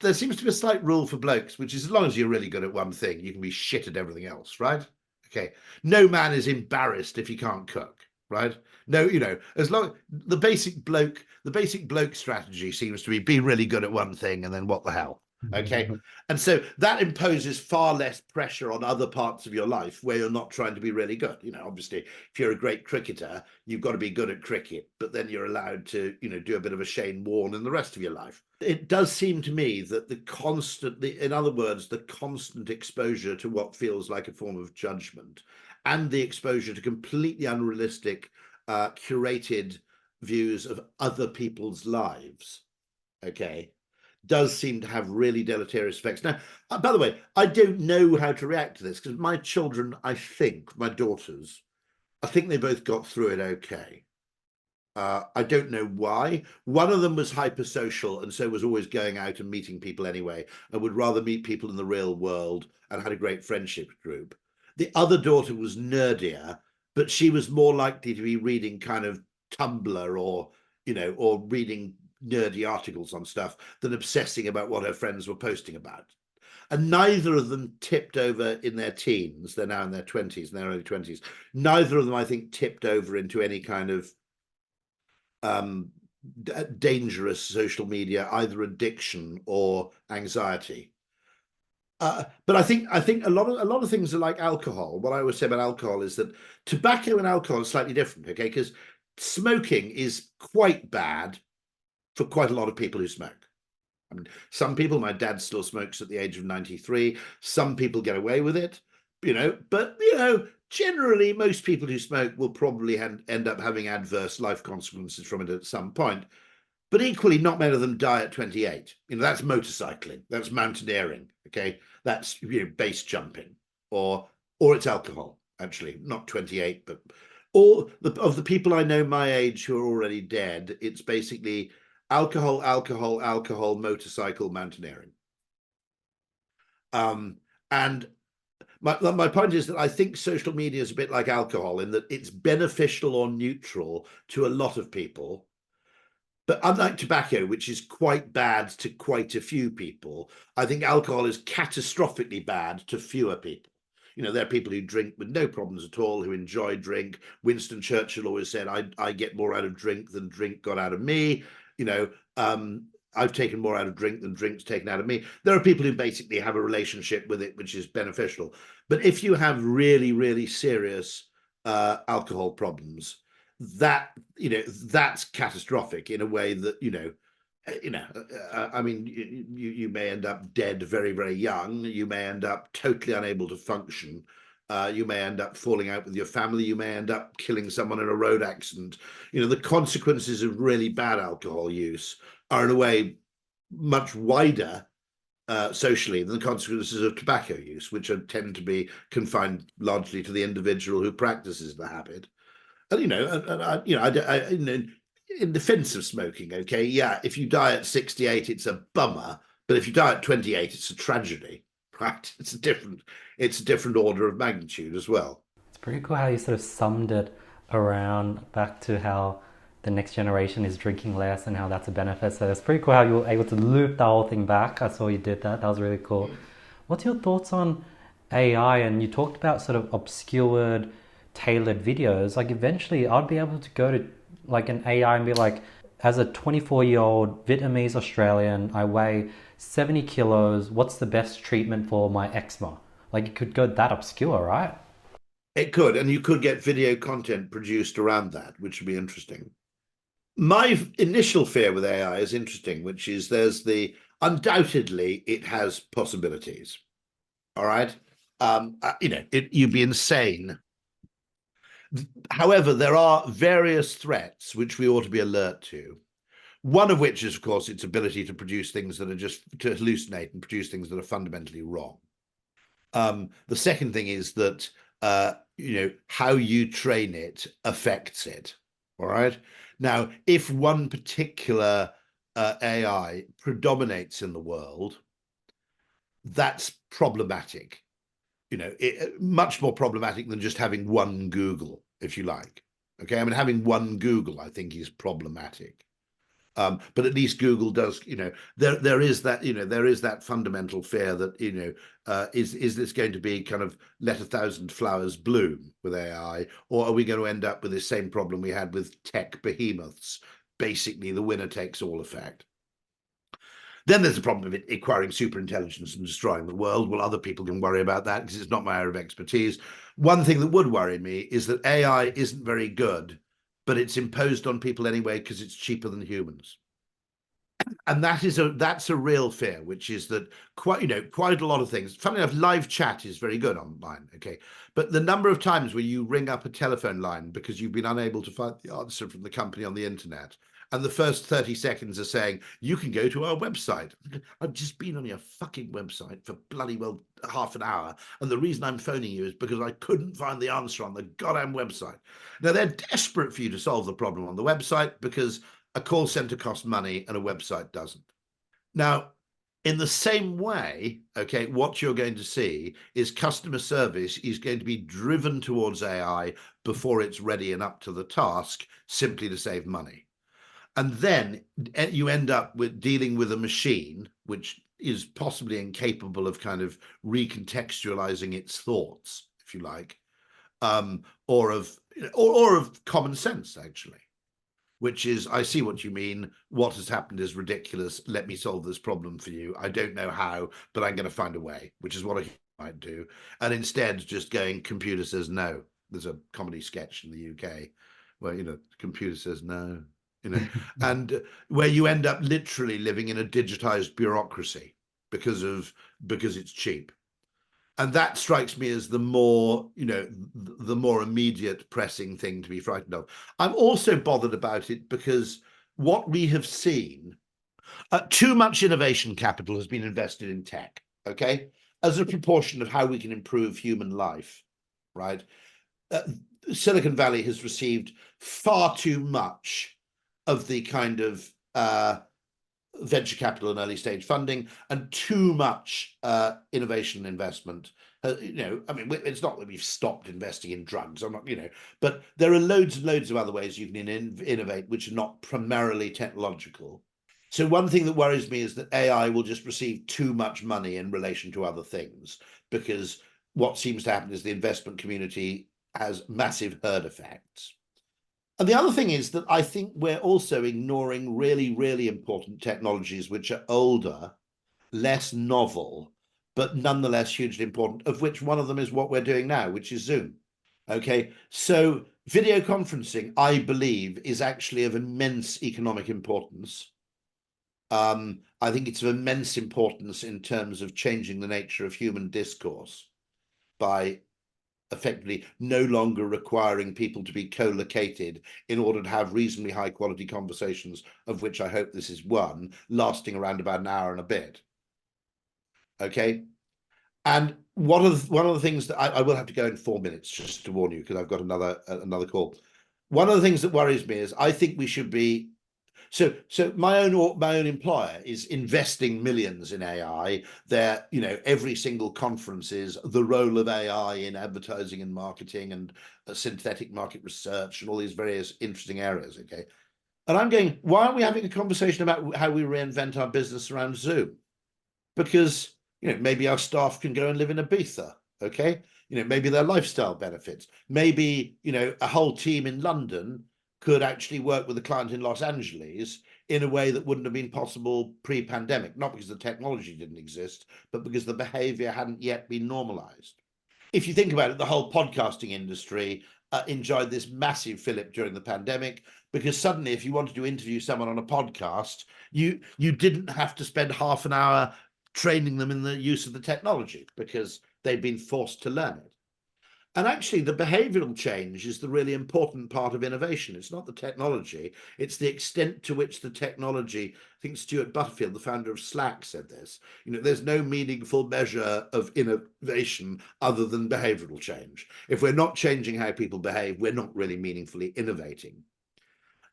there seems to be a slight rule for blokes, which is as long as you're really good at one thing, you can be shit at everything else, right? Okay, no man is embarrassed if he can't cook, right? No, as long the basic bloke strategy seems to be really good at one thing and then what the hell, okay? And so that imposes far less pressure on other parts of your life where you're not trying to be really good. Obviously, if you're a great cricketer, you've got to be good at cricket, but then you're allowed to, do a bit of a Shane Warne in the rest of your life. It does seem to me that in other words, the constant exposure to what feels like a form of judgment and the exposure to completely unrealistic, curated views of other people's lives, okay, does seem to have really deleterious effects. Now, by the way, I don't know how to react to this because my children, my daughters, I think they both got through it okay. I don't know why. One of them was hypersocial and so was always going out and meeting people anyway, and would rather meet people in the real world and had a great friendship group. The other daughter was nerdier, but she was more likely to be reading kind of Tumblr or reading nerdy articles on stuff than obsessing about what her friends were posting about. And neither of them tipped over in their teens. They're now in their 20s, in their early 20s. Neither of them, I think, tipped over into any kind of dangerous social media, either addiction or anxiety. But I think a lot of things are like alcohol. What I always say about alcohol is that tobacco and alcohol are slightly different, okay? Because smoking is quite bad for quite a lot of people who smoke. I mean, some people, my dad still smokes at the age of 93. Some people get away with it, but generally most people who smoke will probably end up having adverse life consequences from it at some point. But equally, not many of them die at 28. That's motorcycling, that's mountaineering, okay? That's base jumping, or it's alcohol, actually, not 28, but all of the people I know my age who are already dead, it's basically alcohol, alcohol, alcohol, motorcycle, mountaineering. And my point is that I think social media is a bit like alcohol in that it's beneficial or neutral to a lot of people. But unlike tobacco, which is quite bad to quite a few people, I think alcohol is catastrophically bad to fewer people. There are people who drink with no problems at all, who enjoy drink. Winston Churchill always said, I get more out of drink than drink got out of me. I've taken more out of drink than drink's taken out of me. There are people who basically have a relationship with it, which is beneficial. But if you have really, really serious alcohol problems, that's catastrophic in a way that I mean, you may end up dead very, very young. You may end up totally unable to function. You may end up falling out with your family. You may end up killing someone in a road accident. The consequences of really bad alcohol use are in a way much wider socially than the consequences of tobacco use, which tend to be confined largely to the individual who practices the habit. And in defense of smoking, okay, yeah, if you die at 68, it's a bummer, but if you die at 28, it's a tragedy, right? It's a different order of magnitude as well. It's pretty cool how you sort of summed it around back to how the next generation is drinking less and how that's a benefit. So it's pretty cool how you were able to loop the whole thing back. I saw you did that. That was really cool. What's your thoughts on AI? And you talked about sort of obscured, tailored videos. Like eventually I'd be able to go to like an AI and be like, as a 24-year-old Vietnamese Australian, I weigh 70 kilos. What's the best treatment for my eczema? Like it could go that obscure, right? It could, and you could get video content produced around that, which would be interesting. My initial fear with AI is interesting, which is undoubtedly it has possibilities. All right. You'd be insane. However, there are various threats which we ought to be alert to. One of which is, of course, its ability to produce things that are just to hallucinate and produce things that are fundamentally wrong. The second thing is that how you train it affects it. All right. Now, if one particular AI predominates in the world, that's problematic. Much more problematic than just having one Google, if you like. Okay, I mean, having one Google, I think, is problematic. But at least Google does, there is that fundamental fear that, is this going to be kind of let a thousand flowers bloom with AI, or are we going to end up with the same problem we had with tech behemoths, basically the winner takes all effect? Then there's the problem of it acquiring superintelligence and destroying the world. Well, other people can worry about that because it's not my area of expertise. One thing that would worry me is that AI isn't very good, but it's imposed on people anyway because it's cheaper than humans. And that's a real fear, which is that quite a lot of things. Funny enough, live chat is very good online, okay, but the number of times where you ring up a telephone line because you've been unable to find the answer from the company on the internet, and the first 30 seconds are saying you can go to our website. I've just been on your fucking website for bloody well half an hour, and the reason I'm phoning you is because I couldn't find the answer on the goddamn website. Now they're desperate for you to solve the problem on the website because a call center costs money and a website doesn't. Now, in the same way, okay, what you're going to see is customer service is going to be driven towards AI before it's ready and up to the task, simply to save money. And then you end up with dealing with a machine, which is possibly incapable of kind of recontextualizing its thoughts, if you like, or of common sense, actually, which is, I see what you mean. What has happened is ridiculous. Let me solve this problem for you. I don't know how, but I'm going to find a way, which is what I might do. And instead, just going, computer says no. There's a comedy sketch in the UK where, the computer says no, and where you end up literally living in a digitized bureaucracy because it's cheap. And that strikes me as the more immediate pressing thing to be frightened of. I'm also bothered about it because what we have seen, too much innovation capital has been invested in tech, okay, as a proportion of how we can improve human life, right? Silicon Valley has received far too much of the kind of venture capital and early stage funding, and too much innovation and investment. It's not that we've stopped investing in drugs. I'm not, but there are loads and loads of other ways you can innovate, which are not primarily technological. So one thing that worries me is that AI will just receive too much money in relation to other things, because what seems to happen is the investment community has massive herd effects. And the other thing is that I think we're also ignoring really, really important technologies which are older, less novel, but nonetheless hugely important, of which one of them is what we're doing now, which is Zoom. Okay, so video conferencing, I believe, is actually of immense economic importance. I think it's of immense importance in terms of changing the nature of human discourse by effectively no longer requiring people to be co-located in order to have reasonably high quality conversations, of which I hope this is one, lasting around about an hour and a bit. Okay. And one of the things that I will have to go in 4 minutes, just to warn you, because I've got another call. One of the things that worries me is I think we should be so my own employer is investing millions in AI. They're, every single conference is the role of AI in advertising and marketing and synthetic market research and all these various interesting areas. Okay. And I'm going, why aren't we having a conversation about how we reinvent our business around Zoom? Because, maybe our staff can go and live in Ibiza. Okay. Maybe their lifestyle benefits. Maybe, a whole team in London could actually work with a client in Los Angeles in a way that wouldn't have been possible pre-pandemic, not because the technology didn't exist, but because the behavior hadn't yet been normalized. If you think about it, the whole podcasting industry enjoyed this massive fillip during the pandemic, because suddenly if you wanted to interview someone on a podcast, you didn't have to spend half an hour training them in the use of the technology because they'd been forced to learn it. And actually, the behavioral change is the really important part of innovation. It's not the technology, it's the extent to which the technology, I think Stuart Butterfield, the founder of Slack, said this, there's no meaningful measure of innovation other than behavioral change. If we're not changing how people behave, we're not really meaningfully innovating.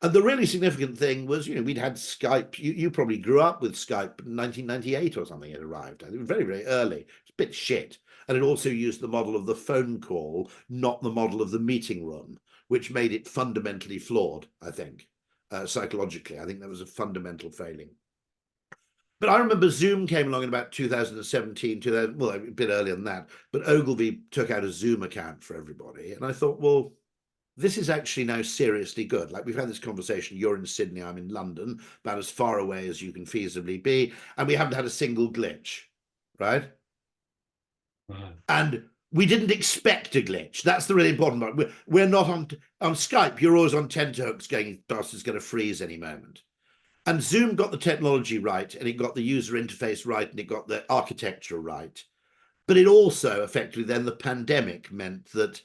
And the really significant thing was, we'd had Skype. You probably grew up with Skype in 1998 or something. It arrived. I think very, very early. It's a bit shit. And it also used the model of the phone call, not the model of the meeting room, which made it fundamentally flawed, I think, psychologically. I think that was a fundamental failing. But I remember Zoom came along in about 2017, well, a bit earlier than that. But Ogilvy took out a Zoom account for everybody. And I thought, well, this is actually now seriously good. Like, we've had this conversation, you're in Sydney, I'm in London, about as far away as you can feasibly be, and we haven't had a single glitch, right? And we didn't expect a glitch. That's the really important part. We're not on Skype, you're always on tenterhooks going, it's going to freeze any moment. And Zoom got the technology right, and it got the user interface right, and it got the architecture right. But it also, effectively, then the pandemic meant that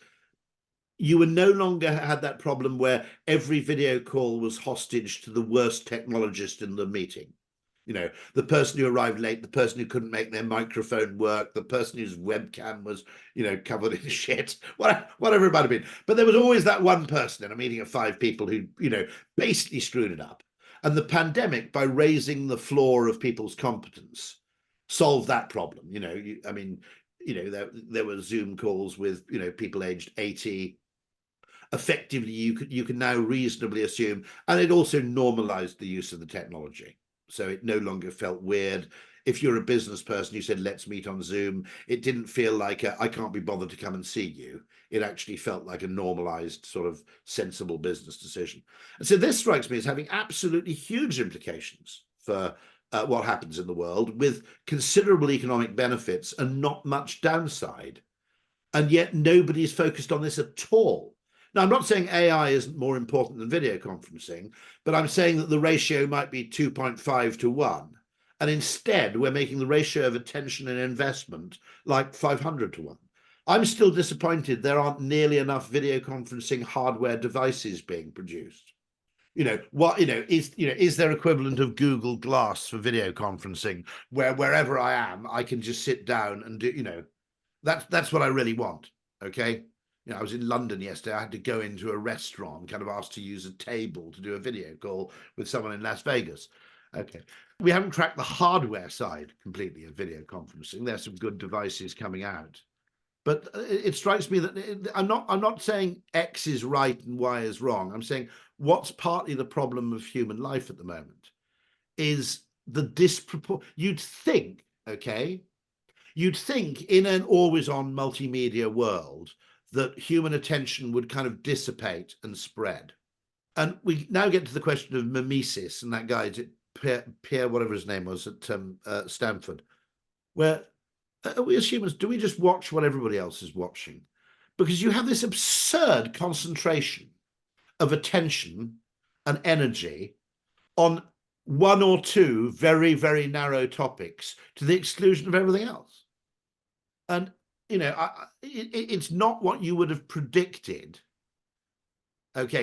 you were no longer had that problem where every video call was hostage to the worst technologist in the meeting. The person who arrived late, the person who couldn't make their microphone work, the person whose webcam was, covered in shit, whatever it might have been. But there was always that one person in a meeting of 5 people who, basically screwed it up. And the pandemic, by raising the floor of people's competence, solved that problem. There were Zoom calls with, people aged 80. Effectively, you can now reasonably assume, and it also normalized the use of the technology. So it no longer felt weird. if you're a business person, you said, let's meet on Zoom. It didn't feel like I can't be bothered to come and see you. It actually felt like a normalized sort of sensible business decision. And so this strikes me as having absolutely huge implications for what happens in the world, with considerable economic benefits and not much downside. And yet nobody's focused on this at all. Now, I'm not saying AI isn't more important than video conferencing, but I'm saying that the ratio might be 2.5 to 1. And instead, we're making the ratio of attention and investment like 500 to 1. I'm still disappointed there aren't nearly enough video conferencing hardware devices being produced. Is there equivalent of Google Glass for video conferencing, where wherever I am, I can just sit down and do, that's what I really want. Okay. I was in London yesterday. I had to go into a restaurant, kind of asked to use a table to do a video call with someone in Las Vegas. Okay. We haven't cracked the hardware side completely of video conferencing. There's some good devices coming out. But it strikes me that I'm not saying X is right and Y is wrong. I'm saying what's partly the problem of human life at the moment is the disproportion. You'd think in an always-on multimedia world that human attention would kind of dissipate and spread. And we now get to the question of mimesis and that guy, Pierre, whatever his name was at Stanford, where we as humans, do we just watch what everybody else is watching? Because you have this absurd concentration of attention and energy on one or two very, very narrow topics to the exclusion of everything else. And it's not what you would have predicted,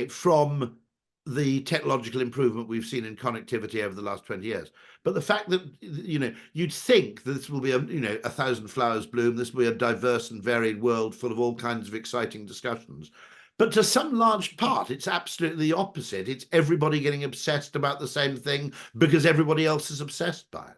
from the technological improvement we've seen in connectivity over the last 20 years. But the fact that, you'd think that this will be a thousand flowers bloom, this will be a diverse and varied world full of all kinds of exciting discussions. But to some large part, it's absolutely the opposite. It's everybody getting obsessed about the same thing because everybody else is obsessed by it.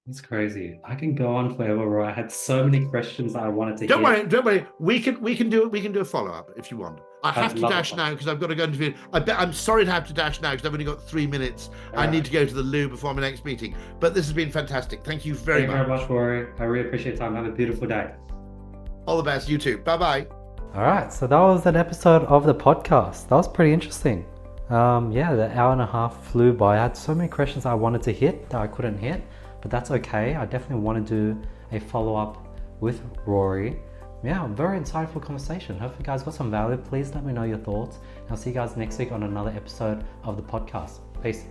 It's crazy. I can go on forever, Roy. I had so many questions that I wanted to Don't hear. worry. We can do a follow-up if you want. I have to dash now because I've got to go interview. I'm sorry to have to dash now because I've only got 3 minutes. I need to go to the loo before my next meeting. But this has been fantastic. Thank you very much. Thank you very much, Rory. I really appreciate your time. Have a beautiful day. All the best. You too. Bye-bye. All right. So that was an episode of the podcast. That was pretty interesting. The hour and a half flew by. I had so many questions I wanted to hit that I couldn't hit. But that's okay. I definitely want to do a follow-up with Rory. Yeah, very insightful conversation. Hope you guys got some value. Please let me know your thoughts. I'll see you guys next week on another episode of the podcast. Peace.